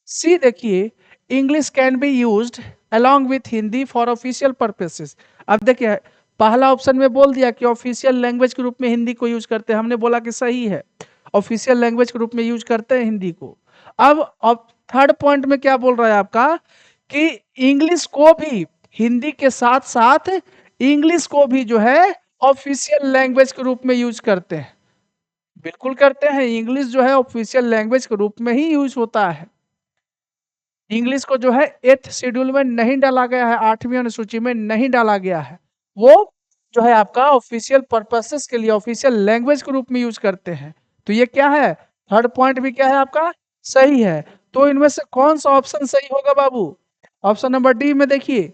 सी देखिए, English can be used along with Hindi for official purposes. अब देखिए पहला ऑप्शन में बोल दिया कि ऑफिशियल लैंग्वेज के रूप में हिंदी को यूज करते हैं, हमने बोला कि सही है, ऑफिशियल लैंग्वेज के रूप में यूज करते हैं हिंदी को। अब थर्ड पॉइंट में क्या बोल रहा है आपका कि इंग्लिश को भी, हिंदी के साथ साथ इंग्लिश को भी जो है ऑफिशियल लैंग्वेज के रूप में यूज करते हैं। बिल्कुल करते हैं, इंग्लिश जो है ऑफिशियल लैंग्वेज के रूप में ही यूज होता है। इंग्लिश को जो है 8th शेड्यूल में नहीं डाला गया है, 8वीं अनुसूची में नहीं डाला गया है। वो जो है आपका ऑफिशियल पर्पसेस के लिए ऑफिशियल लैंग्वेज के रूप में यूज करते हैं। तो ये क्या है, थर्ड पॉइंट भी क्या है आपका, सही है। तो इनमें से कौन सा ऑप्शन सही होगा बाबू? ऑप्शन नंबर डी में देखिए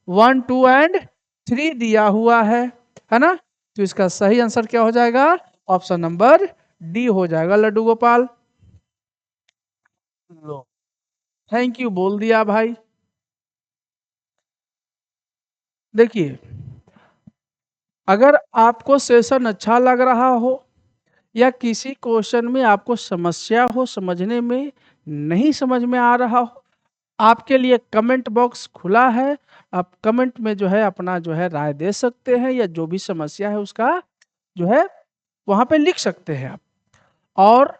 1, 2 एंड 3 दिया हुआ है ना। तो इसका सही आंसर क्या हो जाएगा? ऑप्शन नंबर डी हो जाएगा लड्डू गोपाल। लो, थैंक यू बोल दिया भाई। देखिए, अगर आपको सेशन अच्छा लग रहा हो या किसी क्वेश्चन में आपको समस्या हो, समझने में नहीं समझ में आ रहा हो, आपके लिए कमेंट बॉक्स खुला है। आप कमेंट में जो है अपना जो है राय दे सकते हैं, या जो भी समस्या है उसका जो है वहाँ पे लिख सकते हैं आप। और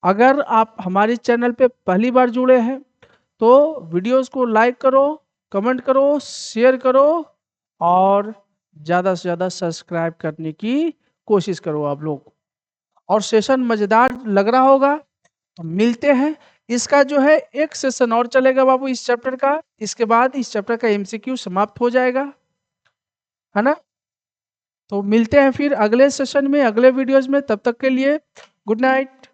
अगर आप हमारे चैनल पे पहली बार जुड़े हैं तो वीडियोस को लाइक करो, कमेंट करो, शेयर करो और ज़्यादा से ज़्यादा सब्सक्राइब करने की कोशिश करो आप लोग। और सेशन मज़ेदार लग रहा होगा तो मिलते हैं। इसका जो है एक सेशन और चलेगा बाबू इस चैप्टर का, इसके बाद इस चैप्टर का एमसीक्यू समाप्त हो जाएगा, है ना। तो मिलते हैं फिर अगले सेशन में, अगले वीडियोस में। तब तक के लिए गुड नाइट।